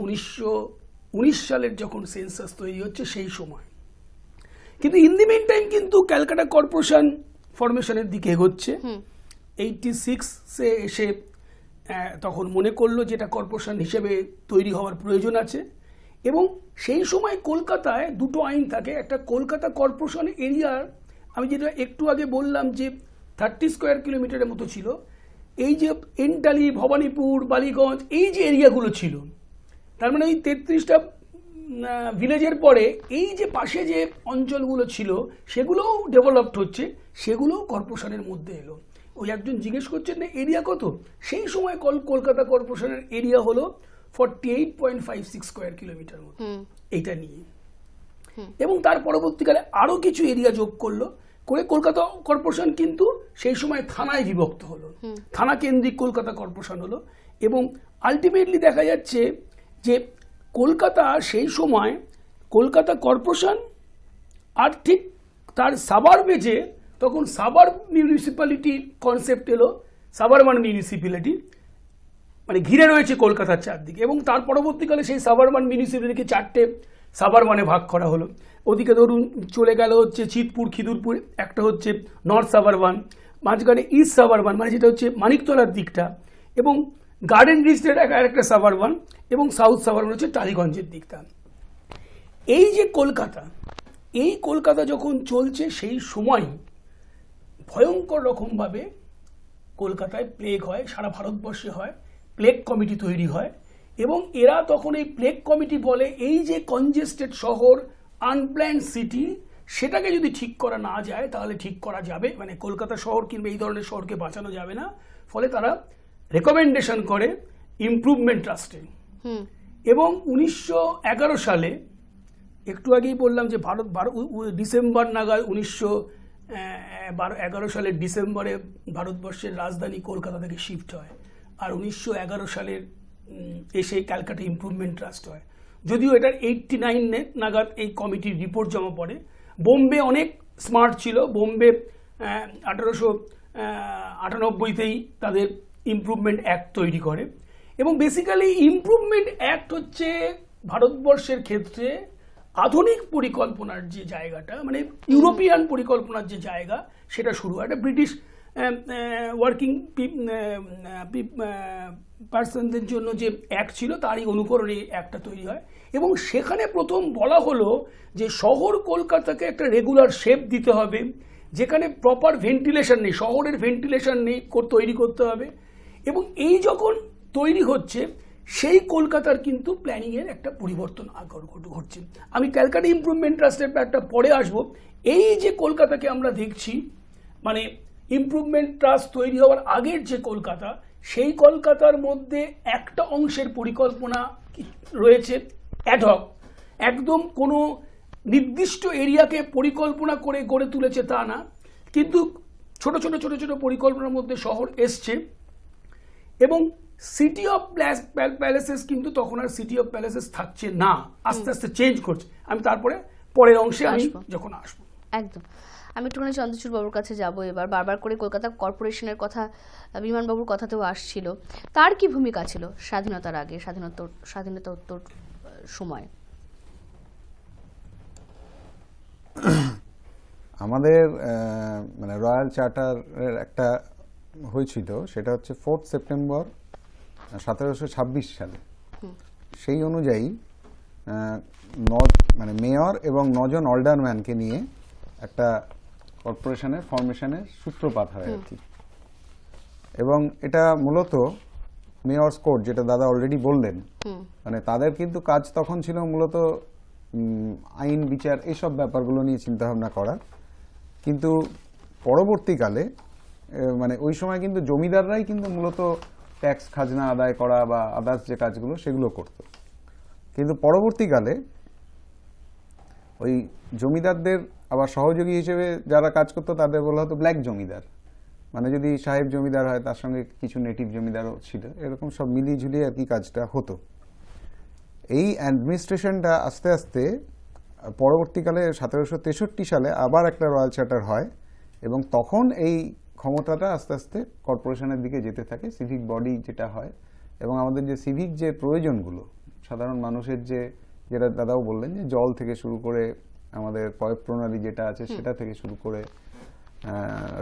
1919 সালের যখন সেন্সাস তৈরি হচ্ছে সেই সময়। কিন্তু ইন দি মেন টাইম কিন্তু ক্যালকাটা কর্পোরেশন ফরমেশনের দিকে এগোচ্ছে। 86-এ এসে তখন মনে করলো যেটা কর্পোরেশন হিসেবে তৈরি হওয়ার প্রয়োজন আছে, এবং সেই সময় কলকাতায় দুটো আইন থাকে। একটা কলকাতা কর্পোরেশন এরিয়ার, আমি যেটা একটু আগে বললাম যে 30 স্কোয়ার কিলোমিটারের মতো ছিল, এই যে এন্টালি, ভবানীপুর, বালিগঞ্জ, এই যে এরিয়াগুলো ছিল, তার মানে এই 33টা ভিলেজের পরে এই যে পাশে যে অঞ্চলগুলো ছিল সেগুলোও ডেভেলপড হচ্ছে, সেগুলোও কর্পোরেশনের মধ্যে এলো। ওই একজন জিজ্ঞেস করছেন না এরিয়া কত, সেই সময় কলকাতা কর্পোরেশনের এরিয়া হলো 48.56 স্কোয়ার কিলোমিটার মতো, এইটা নিয়ে। এবং তার পরবর্তীকালে আরো কিছু এরিয়া যোগ করলো, করে কলকাতা কর্পোরেশন কিন্তু সেই সময় থানায় বিভক্ত হলো, থানা কেন্দ্রিক কলকাতা কর্পোরেশন হলো। এবং আলটিমেটলি দেখা যাচ্ছে যে কলকাতা সেই সময় কলকাতা কর্পোরেশন আর ঠিক তার সাবার্বে, যে তখন সাবার্ব মিউনিসিপ্যালিটি কনসেপ্ট এলো, সাবারবান মিউনিসিপ্যালিটি, মানে ঘিরে রয়েছে কলকাতার চারদিকে। এবং তার পরবর্তীকালে সেই সাবারবান মিউনিসিপ্যালিটিকে 4টে সাবারবানে ভাগ করা হলো। ওদিকে ধরুন চলে গেল হচ্ছে চিতপুর, খিদুরপুর, একটা হচ্ছে নর্থ সাবারবান, মাঝখানে ইস্ট সাবারবান, মানে যেটা হচ্ছে মানিকতলার দিকটা, এবং গার্ডেন রিজের একটা সাবারবান, এবং সাউথ সাবারবান হচ্ছে টালিগঞ্জের দিকটা। এই যে কলকাতা, এই কলকাতা যখন চলছে সেই সময় ভয়ঙ্কর রকমভাবে কলকাতায় প্লেগ হয়, সারা ভারতবর্ষে হয়, প্লেগ কমিটি তৈরি হয়। এবং এরা তখন এই প্লেগ কমিটি বলে এই যে কনজেস্টেড শহর, আনপ্ল্যান্ড সিটি, সেটাকে যদি ঠিক করা না যায় তাহলে ঠিক করা যাবে, মানে কলকাতা শহর কিংবা এই ধরনের শহরকে বাঁচানো যাবে না। ফলে তারা রেকমেন্ডেশন করে ইমপ্রুভমেন্ট ট্রাস্টে। এবং 1911 সালে, একটু আগেই বললাম যে ডিসেম্বর নাগাদ, 1911 সালের ডিসেম্বরে ভারতবর্ষের রাজধানী কলকাতা থেকে শিফট হয়, আর 1911 সালের এসে ক্যালকাটা ইমপ্রুভমেন্ট ট্রাস্ট হয়। যদিও এটার 89 নাগাদ এই কমিটির রিপোর্ট জমা পড়ে। বোম্বে অনেক স্মার্ট ছিল, বোম্বে 1898তেই তাদের ইমপ্রুভমেন্ট অ্যাক্ট তৈরি করে। এবং বেসিক্যালি ইমপ্রুভমেন্ট অ্যাক্ট হচ্ছে ভারতবর্ষের ক্ষেত্রে আধুনিক পরিকল্পনার যে জায়গাটা, মানে ইউরোপিয়ান পরিকল্পনার যে জায়গা, সেটা শুরু হয়। একটা ব্রিটিশ ওয়ার্কিং পার্সনদের জন্য যে অ্যাক্ট ছিল তারই অনুকরণে অ্যাক্টটা তৈরি হয়। এবং সেখানে প্রথম বলা হলো যে শহর কলকাতাকে একটা রেগুলার শেপ দিতে হবে, যেখানে প্রপার ভেন্টিলেশন নেই, শহরের ভেন্টিলেশন নেই, তৈরি করতে হবে। এবং এই যখন তৈরি হচ্ছে সেই কলকাতার কিন্তু প্ল্যানিংয়ের একটা পরিবর্তন ঘটছে। আমি ক্যালকাটা ইমপ্রুভমেন্ট ট্রাস্টের একটা পরে আসবো। এই যে কলকাতাকে আমরা দেখছি, মানে ইমপ্রুভমেন্ট ট্রাস্ট তৈরি হওয়ার আগের যে কলকাতা, সেই কলকাতার মধ্যে একটা অংশের পরিকল্পনা রয়েছে অ্যাডহক, একদম কোনো নির্দিষ্ট এরিয়াকে পরিকল্পনা করে গড়ে তুলেছে তা না, কিন্তু ছোট ছোট ছোট ছোট পরিকল্পনার মধ্যে শহর এসছে। এবং সিটি অফ প্যালেসেস কিন্তু তখন আর সিটি অফ প্যালেসেস থাকছে না, আস্তে আস্তে চেঞ্জ করছে। আমি তারপরে পরের অংশে আমি যখন আসবো। একদম, আমি একটুখানি চন্দ্রচূড় বাবুর কাছে যাব এবার। বারবার করে কলকাতা কর্পোরেশনের কথা বিমান বাবুর কথাতেও আসছিল, তার কি ভূমিকা ছিল স্বাধীনতার আগে, স্বাধীনতা উত্তর সময়? আমাদের মানে রয়্যাল চার্টারের একটা হয়েছিল, সেটা হচ্ছে 4 সেপ্টেম্বর 1726 সালে। সেই অনুযায়ী মানে মেয়র এবং 9 জন অলডারম্যানকে নিয়ে একটা কর্পোরেশনের ফরমেশনের সূত্রপাত হয় আর কি। এবং এটা মূলত মেয়র্স কোর্ট, যেটা দাদা অলরেডি বললেন, মানে তাদের কিন্তু কাজ তখন ছিল মূলত আইন বিচার এইসব ব্যাপারগুলো নিয়ে চিন্তাভাবনা করা। কিন্তু পরবর্তীকালে মানে ওই সময় কিন্তু জমিদাররাই কিন্তু মূলত ট্যাক্স খাজনা আদায় করা বা আদার্স যে কাজগুলো সেগুলো করত। কিন্তু পরবর্তীকালে ওই জমিদারদের আবার সহযোগী হিসেবে যারা কাজ করতো তাদের বলা হতো ব্ল্যাক জমিদার, মানে যদি সাহেব জমিদার হয় তার সঙ্গে কিছু নেটিভ জমিদারও ছিল, এরকম সব মিলিয়ে ঝুলিয়ে আর কি কাজটা হতো। এই অ্যাডমিনিস্ট্রেশনটা আস্তে আস্তে পরবর্তীকালে 1763 সালে আবার একটা রয়্যাল চার্টার হয় এবং তখন এই ক্ষমতাটা আস্তে আস্তে কর্পোরেশনের দিকে যেতে থাকে, সিভিক বডি যেটা হয়। এবং আমাদের যে সিভিক যে প্রয়োজনগুলো সাধারণ মানুষের যেটা দাদাও বললেন, যে জল থেকে শুরু করে আমাদের পয় প্রণালী যেটা আছে সেটা থেকে শুরু করে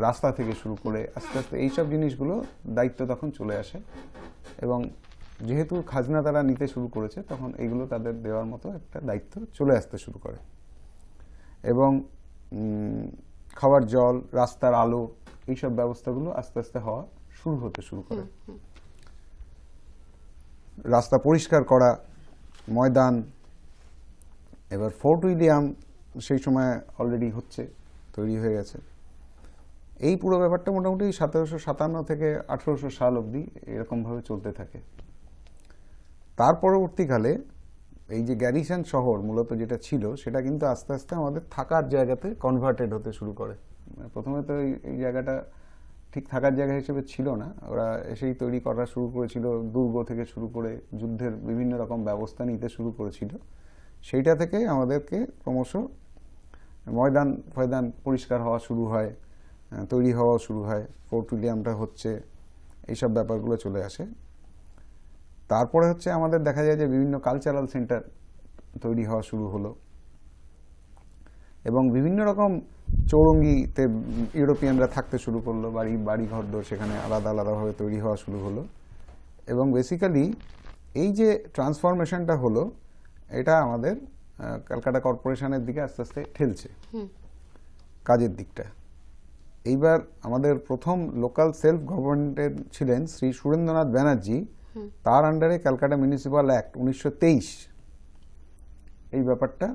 রাস্তা থেকে শুরু করে আস্তে আস্তে এইসব জিনিসগুলো দায়িত্ব তখন চলে আসে। এবং যেহেতু খাজনা তারা নিতে শুরু করেছে তখন এইগুলো তাদের দেওয়ার মতো একটা দায়িত্ব চলে আসতে শুরু করে। এবং খাওয়ার জল, রাস্তার আলো, এইসব ব্যবস্থাগুলো আস্তে আস্তে হতে শুরু করে। রাস্তা পরিষ্কার করা, ময়দান, এবার ফোর্ট উইলিয়াম সেই সময় অলরেডি তৈরি হয়ে গেছে। এই পুরো ব্যাপারটা মোটামুটি 1757 থেকে 1800 সাল অবধি এরকমভাবে চলতে থাকে। তার পরবর্তীকালে এই যে গ্যারিসন শহর মূলত যেটা ছিল সেটা কিন্তু আস্তে আস্তে আমাদের থাকার জায়গাতে কনভার্টেড হতে শুরু করে। প্রথমে তো এই জায়গাটা ঠিক থাকার জায়গা হিসেবে ছিল না, ওরা এসেই তৈরি করা শুরু করেছিল, দুর্গ থেকে শুরু করে যুদ্ধের বিভিন্ন রকম ব্যবস্থা নিতে শুরু করেছিল। সেইটা থেকে আমাদেরকে ক্রমশ ময়দান পরিষ্কার হওয়া শুরু হয়, তৈরি হওয়া শুরু হয়, ফোর্ট উইলিয়ামটা এইসব ব্যাপারগুলো চলে আসে। তারপরে আমাদের দেখা যায় যে বিভিন্ন কালচারাল সেন্টার তৈরি হওয়া শুরু হলো এবং বিভিন্ন রকম চৌরঙ্গিতে ইউরোপিয়ানরা থাকতে শুরু করলো, বাড়ি ঘরদোর সেখানে আলাদা আলাদাভাবে তৈরি হওয়া শুরু হলো। এবং বেসিক্যালি এই যে ট্রান্সফরমেশনটা হলো এটা আমাদের ক্যালকাটা কর্পোরেশনের দিকে আস্তে আস্তে ঠেলছে কাজের দিকটা। এইবার আমাদের প্রথম লোকাল সেলফ গভর্নমেন্টের ছিলেন শ্রী সুরেন্দ্রনাথ ব্যানার্জি, তার আন্ডারে ক্যালকাটা মিউনিসিপ্যাল অ্যাক্ট 1923 এই ব্যাপারটা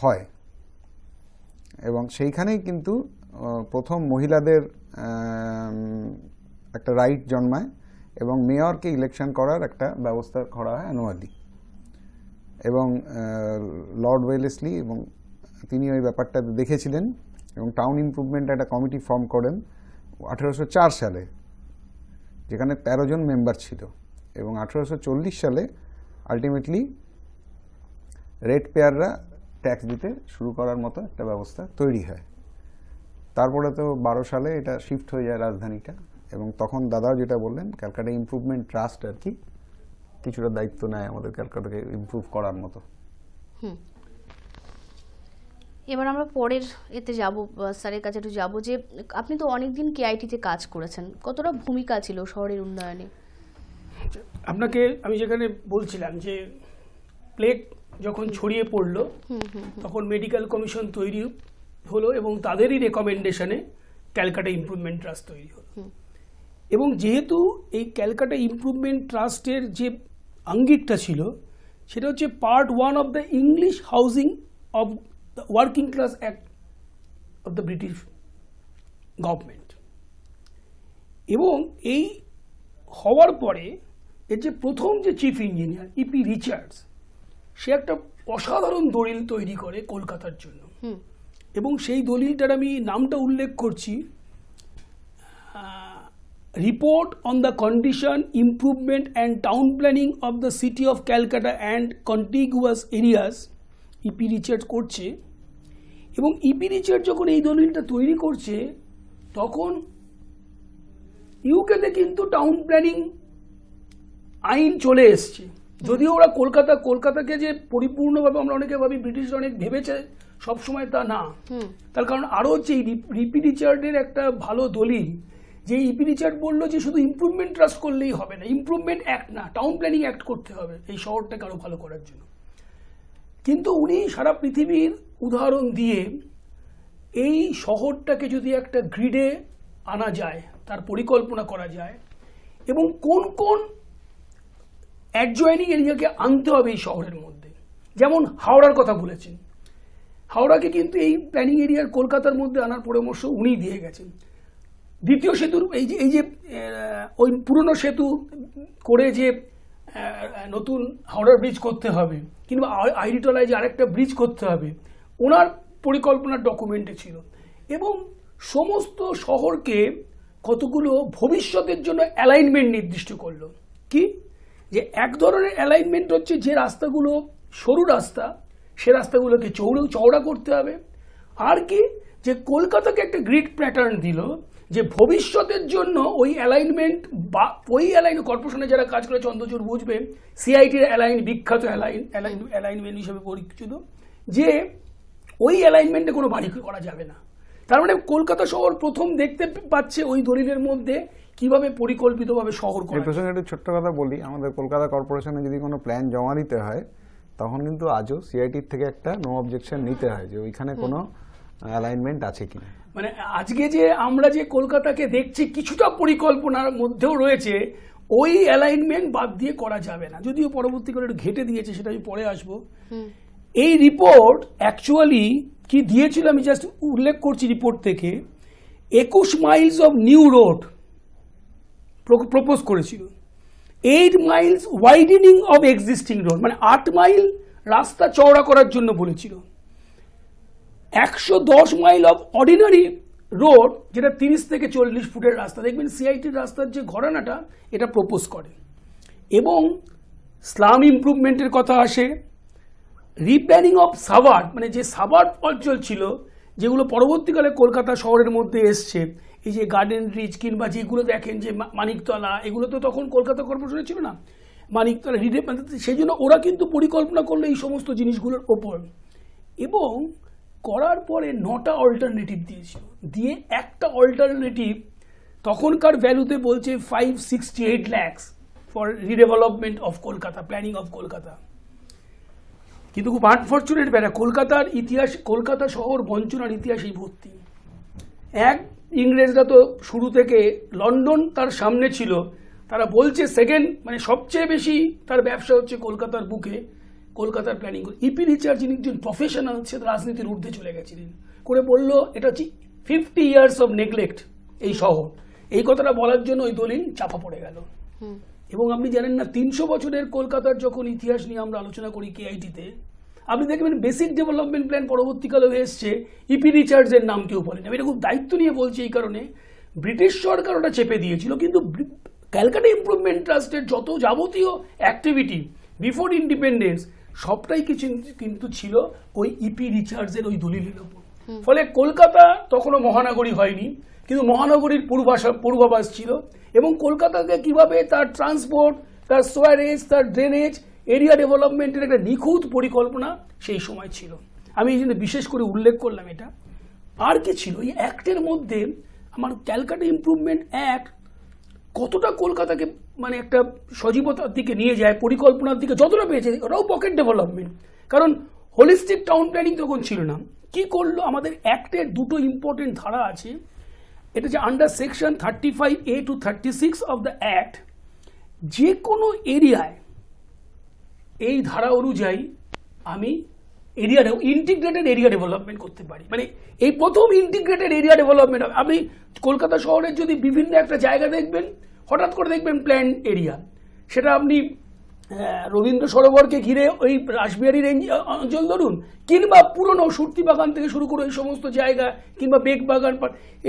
হয় এবং সেইখানেই কিন্তু প্রথম মহিলাদের একটা রাইট জন্মায় এবং মেয়রকে ইলেকশন করার একটা ব্যবস্থা করা হয় অ্যানুয়ালি। এবং লর্ড ওয়েলেসলি এবং তিনি ওই ব্যাপারটা দেখেছিলেন এবং টাউন ইমপ্রুভমেন্ট একটা কমিটি ফর্ম করেন 1804 সালে, যেখানে 13 জন মেম্বার ছিল। এবং 1840 সালে আলটিমেটলি রেট পেয়াররা ট্যাক্স দিতে শুরু করার মতো একটা ব্যবস্থা তৈরি হয়। তারপরে তো 12 সালে এটা শিফট হয়ে যায় রাজধানীটা এবং তখন দাদাও যেটা বললেন ক্যালকাটা ইমপ্রুভমেন্ট ট্রাস্ট আর কি কিছুটা দায়িত্ব নেয় আমাদের ক্যালকাটাকে ইমপ্রুভ করার মতো। এবার আমরা পরের এতে যাব, স্যারের কাছে একটু যাবো যে আপনি তো অনেকদিন কেআইটিতে কাজ করেছেন, কতটা ভূমিকা ছিল শহরের উন্নয়নে? আপনাকে আমি যেখানে বলছিলাম যে প্লেগ যখন ছড়িয়ে পড়লো তখন মেডিকেল কমিশন তৈরি হলো এবং তাদেরই রেকমেন্ডেশনে ক্যালকাটা ইমপ্রুভমেন্ট ট্রাস্ট তৈরি হলো। এবং যেহেতু এই ক্যালকাটা ইমপ্রুভমেন্ট ট্রাস্টের যে আঙ্গিকটা ছিল সেটা হচ্ছে part 1 of the English housing of the working class act of the British government. এবং এই হওয়ার পরে এর যে প্রথম যে চিফ ইঞ্জিনিয়ার ইপি রিচার্ডস, সে একটা অসাধারণ দলিল তৈরি করে কলকাতার জন্য। এবং সেই দলিলটার আমি নামটা উল্লেখ করছি, report on the condition, improvement and town planning of the city of Calcutta and contiguous areas, EP Richard করছে। এবং ইপি রিচার্ড যখন এই দলিলটা তৈরি করছে তখন ইউকেতে কিন্তু টাউন প্ল্যানিং আইন চলে এসছে, যদিও ওরা কলকাতাকে যে পরিপূর্ণভাবে আমরা অনেকে ভাবি ব্রিটিশরা অনেক ভেবেছে, সবসময় তা না। তার কারণ আরও হচ্ছে ইপি রিচার্ডের একটা ভালো দলিল, যে ইপি রিচার্ড বললো যে শুধু ইমপ্রুভমেন্ট ট্রাস্ট করলেই হবে না, ইমপ্রুভমেন্ট অ্যাক্ট না, টাউন প্ল্যানিং অ্যাক্ট করতে হবে এই শহরটাকে আরও ভালো করার জন্য। কিন্তু উনি সারা পৃথিবীর উদাহরণ দিয়ে এই শহরটাকে যদি একটা গ্রিডে আনা যায়, তার পরিকল্পনা করা যায়, এবং কোন কোন অ্যাডজয়নিং এরিয়াকে আনতে হবে এই শহরের মধ্যে। যেমন হাওড়ার কথা বলেছেন, হাওড়াকে কিন্তু এই প্ল্যানিং এরিয়ার কলকাতার মধ্যে আনার পরামর্শ উনি দিয়ে গেছেন। দ্বিতীয় সেতুর এই যে ওই পুরনো সেতু করে যে নতুন হাওড়ার ব্রিজ করতে হবে, কিংবা আইরিটলায় যে আরেকটা ব্রিজ করতে হবে, ওনার পরিকল্পনার ডকুমেন্টে ছিল। এবং সমস্ত শহরকে কতগুলো ভবিষ্যতের জন্য অ্যালাইনমেন্ট নির্দিষ্ট করলো। কি যে এক ধরনের অ্যালাইনমেন্ট হচ্ছে যে রাস্তাগুলো সরু রাস্তা, সে রাস্তাগুলোকে চওড়া করতে হবে। আর কি যে কলকাতাকে একটা গ্রিড প্যাটার্ন দিল যে ভবিষ্যতের জন্য ওই অ্যালাইনমেন্ট বা ওই কর্পোরেশনে যারা কাজ করে চন্দ্রচূড় বুঝবে, সিআইটির বিখ্যাত অ্যালাইনমেন্ট হিসেবে পরিচিত, যে ওই অ্যালাইনমেন্টে কোনো বাড়ি করা যাবে না। তার মানে কলকাতা শহর প্রথম দেখতে পাচ্ছে ওই দলিলের মধ্যে কিভাবে পরিকল্পিতভাবে শহর করা। এই প্রসঙ্গে একটু ছোট্ট কথা বলি, আমাদের কলকাতা কর্পোরেশনে যদি কোনো প্ল্যান জমা দিতে হয় তখন কিন্তু আজও সিআইটির থেকে একটা নো অবজেকশন নিতে হয় যে ওইখানে কোনো অ্যালাইনমেন্ট আছে কিনা। মানে আজকে যে আমরা যে কলকাতাকে দেখছি কিছুটা পরিকল্পনার মধ্যেও রয়েছে, ওই অ্যালাইনমেন্ট বাদ দিয়ে করা যাবে না। যদিও পরবর্তীকালে একটু ঘেটে দিয়েছে, সেটা আমি পরে আসবো। এই রিপোর্ট অ্যাকচুয়ালি কি দিয়েছিল আমি জাস্ট উল্লেখ করছি রিপোর্ট থেকে। 21 Miles of new road propose করেছিল, 8 Miles widening of existing road, মানে 8 মাইল রাস্তা চওড়া করার জন্য বলেছিল। 110 মাইল অফ অর্ডিনারি রোড, যেটা 30 থেকে 40 ফুটের রাস্তা। দেখবেন সিআইটির রাস্তার যে ঘরানাটা এটা প্রপোজ করে। এবং স্লাম ইমপ্রুভমেন্টের কথা আসে, রিপ্ল্যানিং অফ সাবার্ব, মানে যে সাবার্ব অঞ্চল ছিল যেগুলো পরবর্তীকালে কলকাতা শহরের মধ্যে এসছে, এই যে গার্ডেন রিচ কিংবা যেগুলো দেখেন যে মানিকতলা, এগুলো তো তখন কলকাতা কর্পোরেশনে ছিল না, মানিকতলা সেই জন্য ওরা কিন্তু পরিকল্পনা করলো এই সমস্ত জিনিসগুলোর ওপর। এবং করার পরে 9টা অল্টারনেটিভ দিয়েছিল, দিয়ে একটা অল্টারনেটিভ তখনকার ভ্যালুতে বলছে 568 lakhs for redevelopment of Kolkata, planning of Kolkata. কিন্তু খুব আনফর্চুনেট ব্যাপার, কলকাতার ইতিহাস, কলকাতা শহর বঞ্চনার ইতিহাসেই ভর্তি। ইংরেজরা তো শুরু থেকে, লন্ডন তার সামনে ছিল, তারা বলছে সেকেন্ড মানে সবচেয়ে বেশি তার ব্যবসা হচ্ছে কলকাতার বুকে, কলকাতার প্ল্যানিং। ইপি রিচার্ড যিনি একজন প্রফেশনাল, সে রাজনীতির ঊর্ধ্বে চলে গেছিলেন, করে বললো এটা হচ্ছে 50 years অফ নেগলেক্ট এই শহর। এই কথাটা বলার জন্য ওই দলিল চাপা পড়ে গেল। এবং আপনি জানেন না, 300 বছরের কলকাতার যখন ইতিহাস নিয়ে আমরা আলোচনা করি কেআইটিতে, আপনি দেখবেন বেসিক ডেভেলপমেন্ট প্ল্যান পরবর্তীকালে এসছে, ইপি রিচার্ডসের নাম কেউ বলেন। আমি এটা খুব দায়িত্ব নিয়ে বলছি এই কারণে, ব্রিটিশ সরকার ওটা চেপে দিয়েছিল, কিন্তু ক্যালকাটা ইমপ্রুভমেন্ট ট্রাস্টের যত যাবতীয় অ্যাক্টিভিটি বিফোর ইন্ডিপেন্ডেন্স সবটাই কিছু কিন্তু ছিল ওই ইপি রিচার্ডসের ওই দলিলের উপর। ফলে কলকাতা তখনও মহানগরী হয়নি, কিন্তু মহানগরীর পূর্বাভাস ছিল। এবং কলকাতাকে কিভাবে তার ট্রান্সপোর্ট, তার সোয়ারেজ, তার ড্রেনেজ, এরিয়া ডেভেলপমেন্টের একটা নিখুঁত পরিকল্পনা সেই সময় ছিল। আমি এই জন্য বিশেষ করে উল্লেখ করলাম এটা। আর কি ছিল এই অ্যাক্টের মধ্যে, আমার ক্যালকাটা ইমপ্রুভমেন্ট অ্যাক্ট কতটা কলকাতাকে মানে একটা সজীবতার দিকে নিয়ে যায়, পরিকল্পনার দিকে যতটা পেয়েছে, ওটাও পকেট ডেভেলপমেন্ট। কারণ হোলিস্টিক টাউন প্ল্যানিং তখন ছিল না। কি করলো, আমাদের অ্যাক্টের দুটো ইম্পর্টেন্ট ধারা আছে, এটা যে under section 35A to 36 of the act, যে কোনো এরিয়ায় এই ধারা অনুযায়ী আমি ইন্টিগ্রেটেড এরিয়া ডেভেলপমেন্ট করতে পারি। মানে এই প্রথম ইন্টিগ্রেটেড এরিয়া ডেভেলপমেন্ট। আপনি কলকাতা শহরের যদি বিভিন্ন একটা জায়গা দেখবেন, হঠাৎ করে দেখবেন প্ল্যান এরিয়া, সেটা আপনি রবীন্দ্র সরোবরকে ঘিরে ওই রাসবিহারী রেঞ্জ অঞ্চল ধরুন, কিংবা পুরনো সুরতি বাগান থেকে শুরু করে ওই সমস্ত জায়গা, কিংবা বেগ বাগান,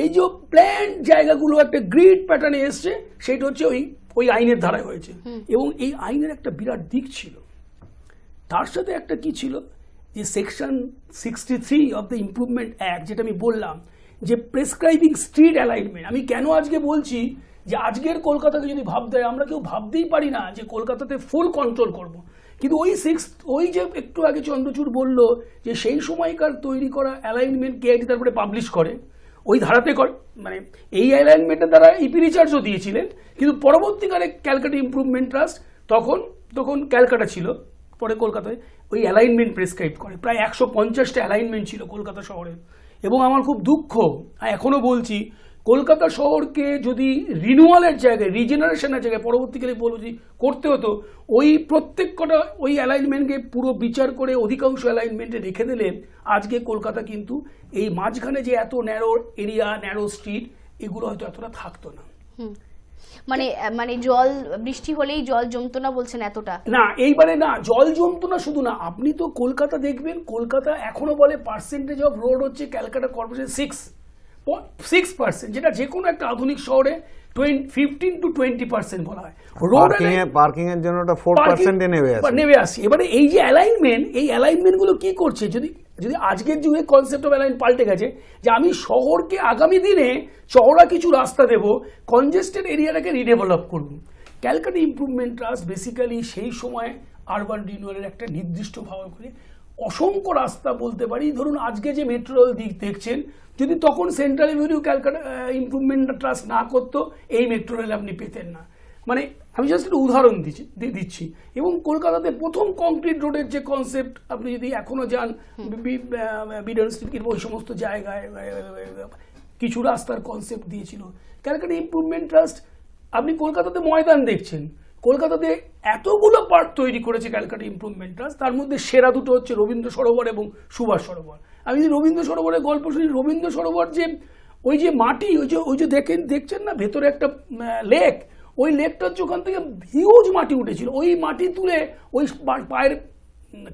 এই যে প্ল্যান জায়গাগুলো একটা গ্রিড প্যাটার্নে এসছে, সেটা হচ্ছে ওই আইনের ধারায় হয়েছে। এবং এই আইনের একটা বিরাট দিক ছিল, তার সাথে একটা কি ছিল যে section 63 of the improvement act, যেটা আমি বললাম যে প্রেসক্রাইবিং স্ট্রিট অ্যালাইনমেন্ট। আমি কেন আজকে বলছি যে আজকের কলকাতাকে যদি ভাবতে হয়, আমরা কেউ ভাবতেই পারি না যে কলকাতাতে ফুল কন্ট্রোল করব। কিন্তু ওই যে একটু আগে চন্দ্রচূড় বলল যে সেই সময়কার তৈরি করা অ্যালাইনমেন্ট কেআইটি তারপরে পাবলিশ করে, ওই ধারাতে মানে এই অ্যালাইনমেন্টের দ্বারা ইপি রিচার্ডসও দিয়েছিলেন। কিন্তু পরবর্তীকালে ক্যালকাটা ইমপ্রুভমেন্ট ট্রাস্ট তখন ক্যালকাটা ছিল, পরে কলকাতায় ওই অ্যালাইনমেন্ট প্রেসক্রাইব করে। প্রায় 150টা অ্যালাইনমেন্ট ছিল কলকাতা শহরের। এবং আমার খুব দুঃখ, এখনও বলছি, কলকাতা শহরকে যদি রিনিউয়ালের জায়গায়, রিজেনারেশনের জায়গায় পরবর্তীকালে বলবো যে করতে হতো, ওই প্রত্যেক কটা ওই অ্যালাইনমেন্টকে পুরো বিচার করে অধিকাংশ অ্যালাইনমেন্টে রেখে দিলে আজকে কলকাতা কিন্তু এই মাঝখানে যে এত ন্যারো এরিয়া, ন্যারো স্ট্রিট, এগুলো হয়তো এতটা থাকতো না। মানে মানে জল বৃষ্টি হলেই জল জমতো না বলছেন এতটা? না, এইবারে না, জল জমতো না শুধু না, আপনি তো কলকাতা দেখবেন, কলকাতা এখনো বলে পার্সেন্টেজ অফ রোড হচ্ছে ক্যালকাটা কর্পোরেশন 6%, যেটা যে কোনো একটা আধুনিক শহরে 15 to 20% বলা হয়। পার্কিং এর জন্য 4% নেমে আসে। এবারে এই যে অ্যালাইনমেন্ট, এই অ্যালাইনমেন্ট গুলো কি করছে, যদি আজকের যুগে কনসেপ্ট অফ অ্যালাইন পাল্টে গেছে, যে আমি শহরকে আগামী দিনে চওড়া কিছু রাস্তা দেব, কনজেস্টেড এরিয়াটাকে রিডেভেলপ করব। ক্যালকাটা ইমপ্রুভমেন্ট ট্রাস্ট বেসিক্যালি সেই সময় আরবান রিনিউয়ালের একটা নির্দিষ্ট ভাবে করে অসংখ্য রাস্তা বলতে পারি, ধরুন আজকে যে মেট্রো রেল দিক দেখছেন, যদি তখন central Avenue Calcutta improvement trust না করতো, এই মেট্রো রেল আপনি পেতেন না। মানে আমি জাস্ট একটা উদাহরণ দিচ্ছি। এবং কলকাতাতে প্রথম কংক্রিট রোডের যে কনসেপ্ট, আপনি যদি এখনো যান বিডন স্ট্রিট কিংবা ওই সমস্ত জায়গায় কিছু রাস্তার কনসেপ্ট দিয়েছিল ক্যালকাটা ইমপ্রুভমেন্ট ট্রাস্ট। আপনি কলকাতাতে ময়দান দেখছেন, কলকাতাতে এতগুলো পার্ক তৈরি করেছে ক্যালকাটা ইমপ্রুভমেন্ট ট্রাস্ট, তার মধ্যে সেরা দুটো হচ্ছে রবীন্দ্র সরোবর এবং সুভাষ সরোবর। আমি যদি রবীন্দ্র সরোবরের গল্প শুনি, রবীন্দ্র সরোবর যে ওই যে মাটি, ওই যে দেখছেন না ভেতরে একটা লেক, ওই লেকটার হচ্ছে ওখান থেকে হিউজ মাটি উঠেছিল, ওই মাটি তুলে ওই পায়ের,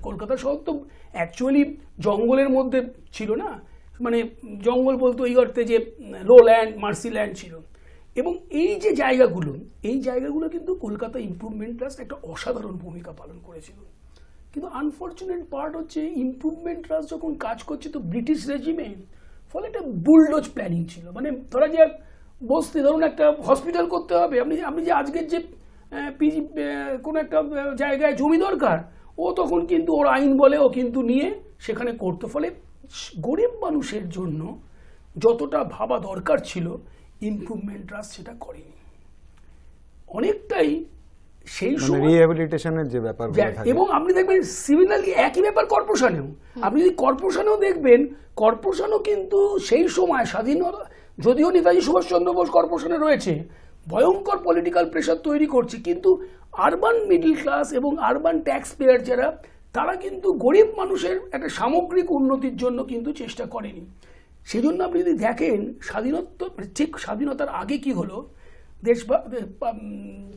কলকাতা শহর তো অ্যাকচুয়ালি জঙ্গলের মধ্যে ছিল না, মানে জঙ্গল বলতে ওই অর্থে যে লো ল্যান্ড, মার্সি ল্যান্ড ছিল। এবং এই যে জায়গাগুলো কিন্তু কলকাতা ইমপ্রুভমেন্ট ট্রাস্ট একটা অসাধারণ ভূমিকা পালন করেছিল। কিন্তু আনফর্চুনেট পার্ট হচ্ছে ইমপ্রুভমেন্ট ট্রাস্ট যখন কাজ করছে তো ব্রিটিশ রেজিমে, ফলে একটা বুলডোজ প্ল্যানিং ছিল। মানে ধরা যাক বস্তি, ধরুন একটা হসপিটাল করতে হবে, আপনি যে আজকের যে পিজি কোনো একটা জায়গায় জমি দরকার, ও তখন কিন্তু ওর আইন বলে ও কিন্তু নিয়ে সেখানে করতে, ফলে গরিব মানুষের জন্য যতটা ভাবা দরকার ছিল ইমপ্রুভমেন্ট ট্রাস্ট সেটা করেনি। অনেকটাই সেই সময় রিহ্যাবিলিটেশনের যে ব্যাপারগুলো থাকে, এবং আপনি দেখবেন সিমিলারলি একই ব্যাপার কর্পোরেশনেও। আপনি যদি কর্পোরেশনেও দেখবেন, কর্পোরেশনও কিন্তু সেই সময় স্বাধীনতা, যদিও নেতাজি সুভাষচন্দ্র বোস কর্পোরেশনে রয়েছে, ভয়ঙ্কর পলিটিক্যাল প্রেশার তৈরি করছে, কিন্তু আরবান মিডল ক্লাস এবং আরবান ট্যাক্স পেয়ার যারা, তারা কিন্তু গরিব মানুষের একটা সামগ্রিক উন্নতির জন্য কিন্তু চেষ্টা করেনি। সেই জন্য আপনি যদি দেখেন ঠিক স্বাধীনতার আগে কি হলো, দেশ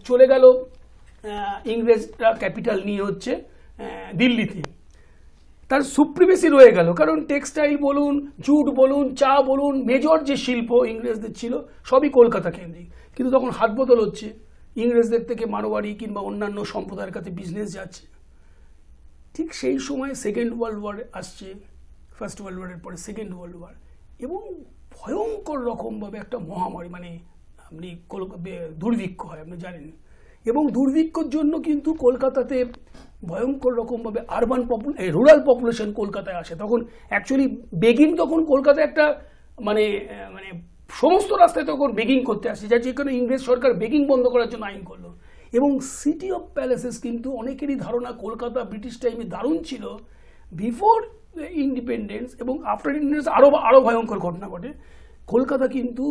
চলে গেল ইংরেজরা ক্যাপিটাল নিয়ে হচ্ছে দিল্লিতে, তার সুপ্রিমেসি রয়ে গেল, কারণ টেক্সটাইল বলুন, জুট বলুন, চা বলুন, মেজর যে শিল্প ইংরেজদের ছিল সবই কলকাতা কেন্দ্রিক। কিন্তু তখন হাত বদল হচ্ছে, ইংরেজদের থেকে মারোয়ারি কিংবা অন্যান্য সম্প্রদায়ের কাছে বিজনেস যাচ্ছে। ঠিক সেই সময় সেকেন্ড ওয়ার্ল্ড ওয়ার আসছে, ফার্স্ট ওয়ার্ল্ড ওয়ারের পরে সেকেন্ড ওয়ার্ল্ড ওয়ার, এবং ভয়ঙ্কর রকমভাবে একটা মহামারী, মানে আপনি দুর্ভিক্ষ হয়, আপনি জানেন। এবং দুর্ভিক্ষর জন্য কিন্তু কলকাতাতে ভয়ঙ্কর রকমভাবে রুরাল পপুলেশন কলকাতায় আসে। তখন অ্যাকচুয়ালি বেগিং, তখন কলকাতায় একটা মানে সমস্ত রাস্তায় তখন বেগিং করতে আসে, যার যেখানে ইংরেজ সরকার বেগিং বন্ধ করার জন্য আইন করলো। এবং সিটি অফ প্যালেসেস কিন্তু অনেকেরই ধারণা কলকাতা ব্রিটিশ টাইমে দারুণ ছিল, বিফোর ইন্ডিপেন্ডেন্স এবং আফটার ইন্ডিপেন্ডেন্স আরো ভয়ঙ্কর ঘটনা ঘটে। কলকাতা কিন্তু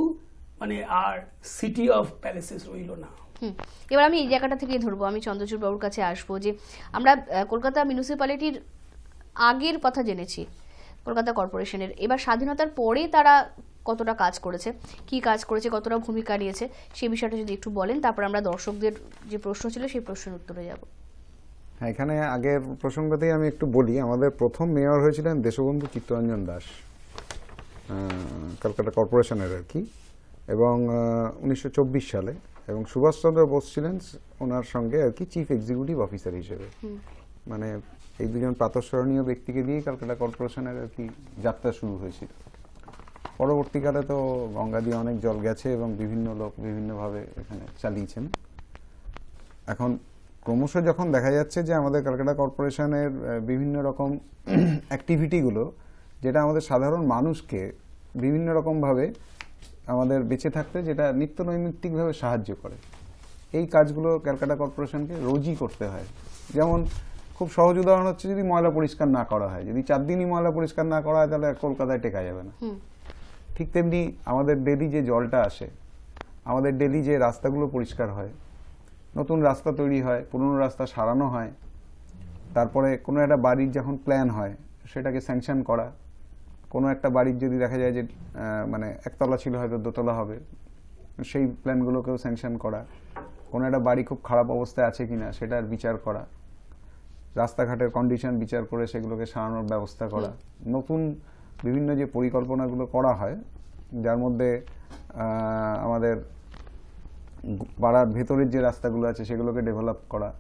মানে আর সিটি অফ প্যালেসেস রইল না। এবার আমি এই জায়গাটা থেকে ধরবো, আমি চন্দ্রচূড় বাবুর কাছে আসবো, যে আমরা কলকাতা মিউনিসিপ্যালিটির আগের কথা জেনেছি, কলকাতা কর্পোরেশনের, এবার স্বাধীনতার পরে তারা কতটা কাজ করেছে, কি কাজ করেছে, কতটা ভূমিকা নিয়েছে, সেই বিষয়টা যদি একটু বলেন, তারপর আমরা দর্শকদের যে প্রশ্ন ছিল সেই প্রশ্নের উত্তরে যাব। হ্যাঁ, এখানে আগের প্রসঙ্গতেই আমি একটু বলি, আমাদের প্রথম মেয়র হয়েছিলেন দেশবন্ধু চিত্তরঞ্জন দাস, কলকাতা কর্পোরেশনের আর কি, এবং 1924 সালে, এবং সুভাষচন্দ্র বোস ছিলেন ওনার সঙ্গে আর কি চিফ এক্সিকিউটিভ অফিসার হিসেবে। মানে এই দুজন প্রাতঃস্মরণীয় ব্যক্তিকে দিয়েই কলকাতা কর্পোরেশনের আর কি যাত্রা শুরু হয়েছিল। পরবর্তীকালে তো গঙ্গা দিয়ে অনেক জল গেছে এবং বিভিন্ন লোক বিভিন্নভাবে এখানে চালিয়েছেন। এখন ক্রমশ যখন দেখা যাচ্ছে যে আমাদের কলকাতা কর্পোরেশনের বিভিন্ন রকম অ্যাক্টিভিটিগুলো, যেটা আমাদের সাধারণ মানুষকে বিভিন্ন রকমভাবে আমাদের বেঁচে থাকতে যেটা নিত্য নৈমিত্তিকভাবে সাহায্য করে, এই কাজগুলো কলকাতা কর্পোরেশনকে রোজই করতে হয়। যেমন খুব সহজ উদাহরণ হচ্ছে, যদি ময়লা পরিষ্কার না করা হয়, যদি 4 দিনই ময়লা পরিষ্কার না করা হয়, তাহলে কলকাতায় টেকা যাবে না। ঠিক তেমনি আমাদের ডেলি যে জলটা আসে, আমাদের ডেলি যে রাস্তাগুলো পরিষ্কার হয়, নতুন রাস্তা তৈরি হয়, পুরনো রাস্তা সারানো হয়, তারপরে কোনো একটা বাড়ির যখন প্ল্যান হয় সেটাকে স্যাংশন করা, কোনো একটা বাড়ির যদি দেখা যায় যে মানে একতলা ছিল হয়তো দোতলা হবে, সেই প্ল্যানগুলোকেও স্যাংশন করা, কোনো একটা বাড়ি খুব খারাপ অবস্থায় আছে কিনা সেটার বিচার করা, রাস্তাঘাটের কন্ডিশন বিচার করে সেগুলোকে সারানোর ব্যবস্থা করা, নতুন বিভিন্ন যে পরিকল্পনাগুলো করা হয় যার মধ্যে আমাদের পাড়ার ভেতরের যে রাস্তাগুলো আছে সেগুলোকে ডেভেলপ করা,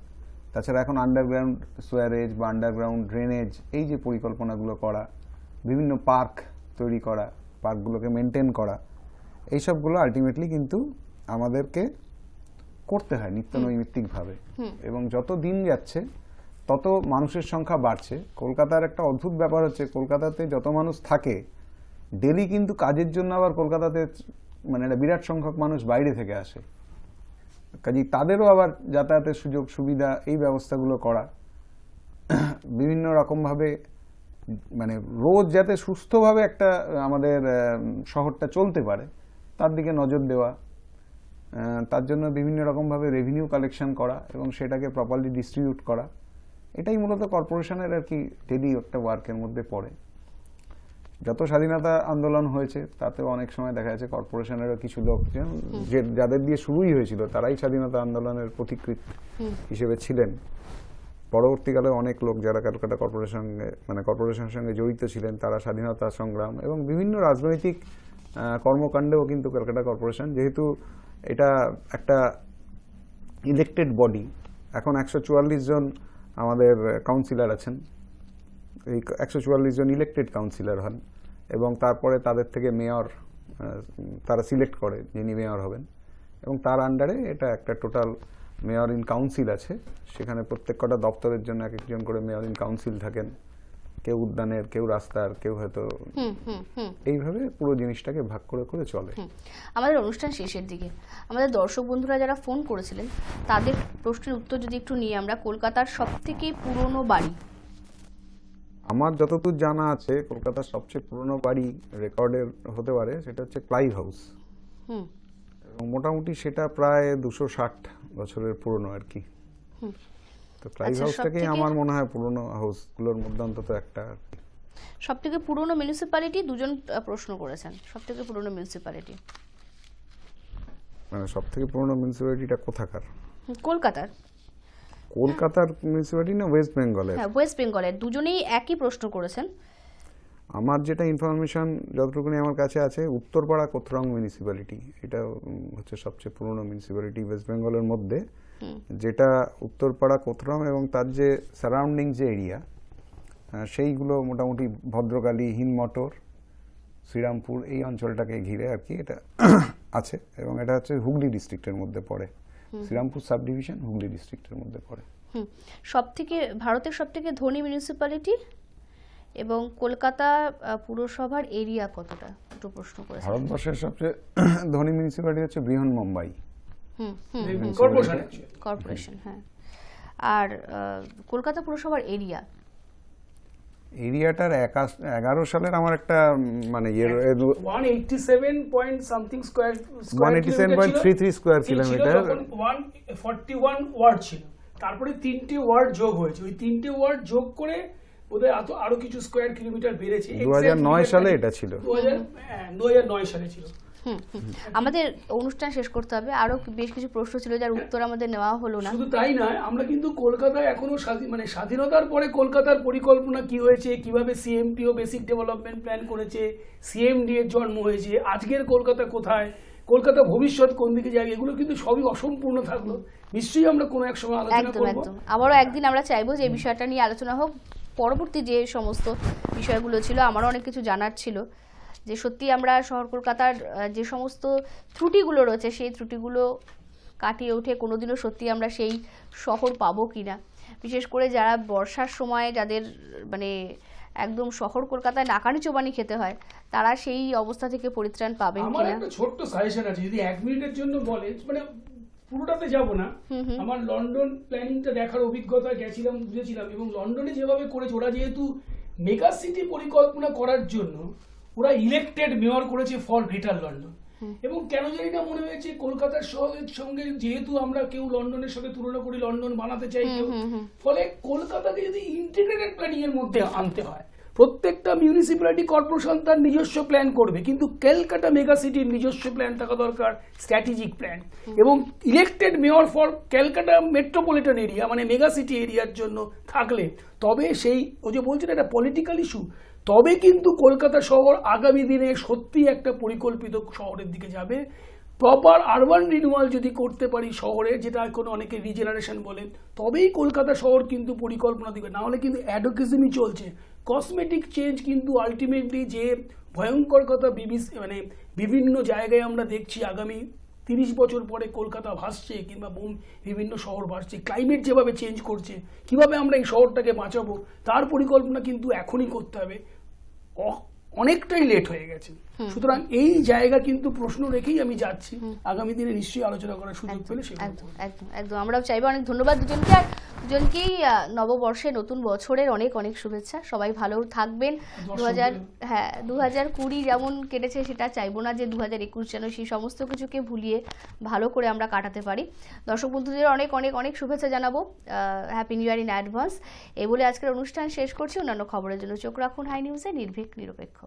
তাছাড়া এখন আন্ডারগ্রাউন্ড সুয়ারেজ বা আন্ডারগ্রাউন্ড ড্রেনেজ, এই যে পরিকল্পনাগুলো করা, বিভিন্ন পার্ক তৈরি করা, পার্কগুলোকে মেনটেন করা, এইসবগুলো আলটিমেটলি কিন্তু আমাদেরকে করতে হয় নিত্য নৈমিত্তিকভাবে। এবং যত দিন যাচ্ছে তত মানুষের সংখ্যা বাড়ছে। কলকাতার একটা অদ্ভুত ব্যাপার হচ্ছে, কলকাতাতে যত মানুষ থাকে ডেলি কিন্তু কাজের জন্য আবার কলকাতাতে মানে একটা বিরাট সংখ্যক মানুষ বাইরে থেকে আসে, কাজেই তাদেরও আবার যাতায়াতের সুযোগ সুবিধা এই ব্যবস্থাগুলো করা, বিভিন্ন রকমভাবে মানে রোজ যাতে সুস্থভাবে একটা আমাদের শহরটা চলতে পারে তার দিকে নজর দেওয়া, তার জন্য বিভিন্ন রকমভাবে রেভিনিউ কালেকশন করা এবং সেটাকে প্রপারলি ডিস্ট্রিবিউট করা, এটাই মূলত কর্পোরেশনের আর কি ডেলি একটা ওয়ার্কের মধ্যে পড়ে। যত স্বাধীনতা আন্দোলন হয়েছে তাতেও অনেক সময় দেখা যাচ্ছে কর্পোরেশনেরও কিছু লোক যে যাদের দিয়ে শুরুই হয়েছিল তারাই স্বাধীনতা আন্দোলনের পথিকৃৎ হিসেবে ছিলেন। পরবর্তীকালে অনেক লোক যারা ক্যালকাটা কর্পোরেশনের সঙ্গে জড়িত ছিলেন তারা স্বাধীনতা সংগ্রাম এবং বিভিন্ন রাজনৈতিক কর্মকাণ্ডেও কিন্তু ক্যালকাটা কর্পোরেশন, যেহেতু এটা একটা ইলেক্টেড বডি, এখন 144 জন আমাদের কাউন্সিলর আছেন, এই 144 জন ইলেক্টেড কাউন্সিলর হন এবং তারপরে তাদের থেকে মেয়র তারা সিলেক্ট করে যিনি মেয়র হবেন এবং তার আন্ডারে এটা একটা টোটাল মেয়র ইন কাউন্সিল আছে, সেখানে প্রত্যেক কটা দপ্তরের জন্য এক একজন করে মেয়র ইন কাউন্সিল থাকেন, কেউ উদ্যানের, কেউ রাস্তার, কেউ হয়তো এইভাবে পুরো জিনিসটাকে ভাগ করে করে চলে। আমাদের অনুষ্ঠান শেষের দিকে আমাদের দর্শক বন্ধুরা যারা ফোন করেছিলেন তাদের প্রশ্নের উত্তর যদি একটু নিয়ে আমরা, কলকাতার সবথেকে পুরনো বাড়ি। আমার যতদূর জানা আছে কলকাতার সবচেয়ে পুরনো বাড়ি রেকর্ডের হতে পারে সেটা হচ্ছে ক্লাইভ হাউস, এবং মোটামুটি সেটা প্রায় 260 বছরের পুরনো আর কি। তো ক্লাইভ হাউসটাকেই আমার মনে হয় পুরনো হাউসগুলোর মধ্যে অন্তত একটা আর কি। সবথেকে পুরনো মিউনিসিপ্যালিটি দুজন প্রশ্ন করেছেন, সবথেকে পুরনো মিউনিসিপ্যালিটি মানে সবথেকে পুরনো মিউনিসিপ্যালিটিটা কোথাকার? কলকাতার। কলকাতার মিউনিসিপ্যালিটি না ওয়েস্ট বেঙ্গলের? হ্যাঁ, ওয়েস্ট বেঙ্গলের। দুজনেই একই প্রশ্ন করেছেন। আমার যেটা ইনফরমেশন যতটুকুনি আমার কাছে আছে, উত্তরপাড়া কোথরং মিউনিসিপ্যালিটি, এটা হচ্ছে সবচেয়ে পুরনো মিউনিসিপ্যালিটি ওয়েস্ট বেঙ্গলের মধ্যে, যেটা উত্তরপাড়া কোথরং এবং তার যে সারাউন্ডিং যে এরিয়া সেইগুলো মোটামুটি ভদ্রকালী, হিনমটর, শ্রীরামপুর এই অঞ্চলটাকে ঘিরে আর কি এটা আছে, এবং এটা হচ্ছে হুগলি ডিস্ট্রিক্টের মধ্যে পড়ে, শ্রীরামপুর সাব ডিভিশন হুগলি ডিস্ট্রিক্টের মধ্যে পড়ে। সবথেকে ভারতের সবথেকে ধনী মিউনিসিপ্যালিটি এবং কলকাতা পুরসভার এরিয়া কতটা, দুটো প্রশ্ন করেছেন। ভারতবর্ষের সবচেয়ে ধনী মিউনিসিপ্যালিটি হচ্ছে বৃহন্মুম্বাই কর্পোরেশন, হ্যাঁ। আর কলকাতা পুরসভার এরিয়াটার 11 সালের আমার একটা মানে 187.33 স্কয়ার কিলোমিটার, 141 ওয়ার্ড ছিল, তারপরে 3টে ওয়ার্ড যোগ হয়েছে, ওই 3টে ওয়ার্ড যোগ করে বোধহয় আরো কিছু স্কয়ার কিলোমিটার বেড়েছে। 2009 সালে এটা ছিল, 2009 সালে ছিল। আমাদের অনুষ্ঠান শেষ করতে হবে, আরো বেশ কিছু প্রশ্ন ছিল যার উত্তর আমাদের নেওয়া হলো না। শুধু তাই নয়, আমরা কিন্তু কলকাতায় এখনো মানে স্বাধীনতার পরে কলকাতার পরিকল্পনা কি হয়েছে, কিভাবে সিএমটিও বেসিক ডেভেলপমেন্ট প্ল্যান করেছে, সিএমডি এর জন্ম হয়েছে, আজকের কলকাতা কোথায়, কলকাতা ভবিষ্যৎ কোন দিকে যাবে, এগুলো কিন্তু সবই অসম্পূর্ণ থাকলো। নিশ্চয়ই আমরা কোনো এক সময় আলোচনা করব। একদম আবারও একদিন আমরা চাইবো যে এই বিষয়টা নিয়ে আলোচনা হোক। পরবর্তী যে সমস্ত বিষয়গুলো ছিল আমারও অনেক কিছু জানার ছিল, যে সত্যি আমরা শহর কলকাতার যে সমস্ত ত্রুটিগুলো রয়েছে সেই ত্রুটিগুলো কাটিয়ে উঠে কোনোদিনও সত্যি আমরা সেই শহর পাবো কিনা, বিশেষ করে যারা বর্ষার সময় যাদের মানে একদম শহর কলকাতায় নাকানি চোবানি খেতে হয়, তারা সেই অবস্থা থেকে পরিত্রাণ পাবেন আমার কিনা। একটা ছোট্ট সাজেশন আছে, যদি 1 মিনিটের জন্য বলে, মানে পুরোটাতে যাব না, আমার লন্ডন প্ল্যানিংটা দেখার অভিজ্ঞতা, গেছিলাম, বুঝেছিলাম, এবং লন্ডনে যেভাবে করেছে ওরা, যেহেতু মেগা সিটি পরিকল্পনা করার জন্য ওরা ইলেক্টেড মেয়র করেছে ফর গ্রেটার লন্ডন। এবং কেন জানি না মনে হয়েছে কলকাতার শহরের সঙ্গে যেহেতু আমরা কেউ লন্ডনের সঙ্গে তুলনা করি, লন্ডন বানাতে চাই কেউ, ফলে কলকাতাকে যদি ইন্টিগ্রেটেড প্ল্যানিং এর মধ্যে আনতে হয়, প্রত্যেকটা মিউনিসিপ্যালিটি কর্পোরেশন তার নিজস্ব প্ল্যান করবে, কিন্তু ক্যালকাটা মেগা সিটির নিজস্ব প্ল্যান থাকা দরকার, স্ট্র্যাটেজিক প্ল্যান। এবং elected mayor for Calcutta metropolitan area মানে মেগা সিটি এরিয়ার জন্য থাকলে তবে সেই ওই যে বলছেন একটা পলিটিক্যাল ইস্যু, তবে কিন্তু কলকাতা শহর আগামী দিনে সত্যি একটা পরিকল্পিত শহরের দিকে যাবে। প্রপার আরবান রিনিউয়াল যদি করতে পারি শহরে, যেটা এখন অনেকে রিজেনারেশন বলেন, তবেই কলকাতা শহর কিন্তু পরিকল্পনা দিবে, না হলে কিন্তু অ্যাডভোকেসিমি চলছে, কসমেটিক চেঞ্জ কিন্তু আলটিমেটলি যে ভয়ঙ্কর কথা মানে বিভিন্ন জায়গায় আমরা দেখছি আগামী 30 বছর পরে কলকাতা ভাসছে কিংবা বিভিন্ন শহর ভাসছে, ক্লাইমেট যেভাবে চেঞ্জ করছে, কিভাবে আমরা এই শহরটাকে বাঁচাবো তার পরিকল্পনা কিন্তু এখনই করতে হবে, অনেকটাই লেট হয়ে গেছে। সুতরাং এই জায়গা কিন্তু প্রশ্ন রেখেই আমি যাচ্ছি, আগামী দিনে নিশ্চয়ই আলোচনা করার সুযোগ পেলে সেটা একদম একদম একদম আমরাও চাইবো। অনেক ধন্যবাদ দুজনকে, আর দুজনকেই নববর্ষে নতুন বছরের অনেক অনেক শুভেচ্ছা। সবাই ভালো থাকবেন। 2020 যেমন কেটেছে সেটা চাইবো না যে 2021 যেন সেই সমস্ত কিছুকে ভুলিয়ে ভালো করে আমরা কাটাতে পারি। দর্শক বন্ধুদের অনেক অনেক অনেক শুভেচ্ছা জানাবো, happy new year in advance. এই বলে আজকের অনুষ্ঠান শেষ করছি। অন্যান্য খবরের জন্য চোখ রাখুন হাই নিউজে, নির্ভীক নিরপেক্ষ।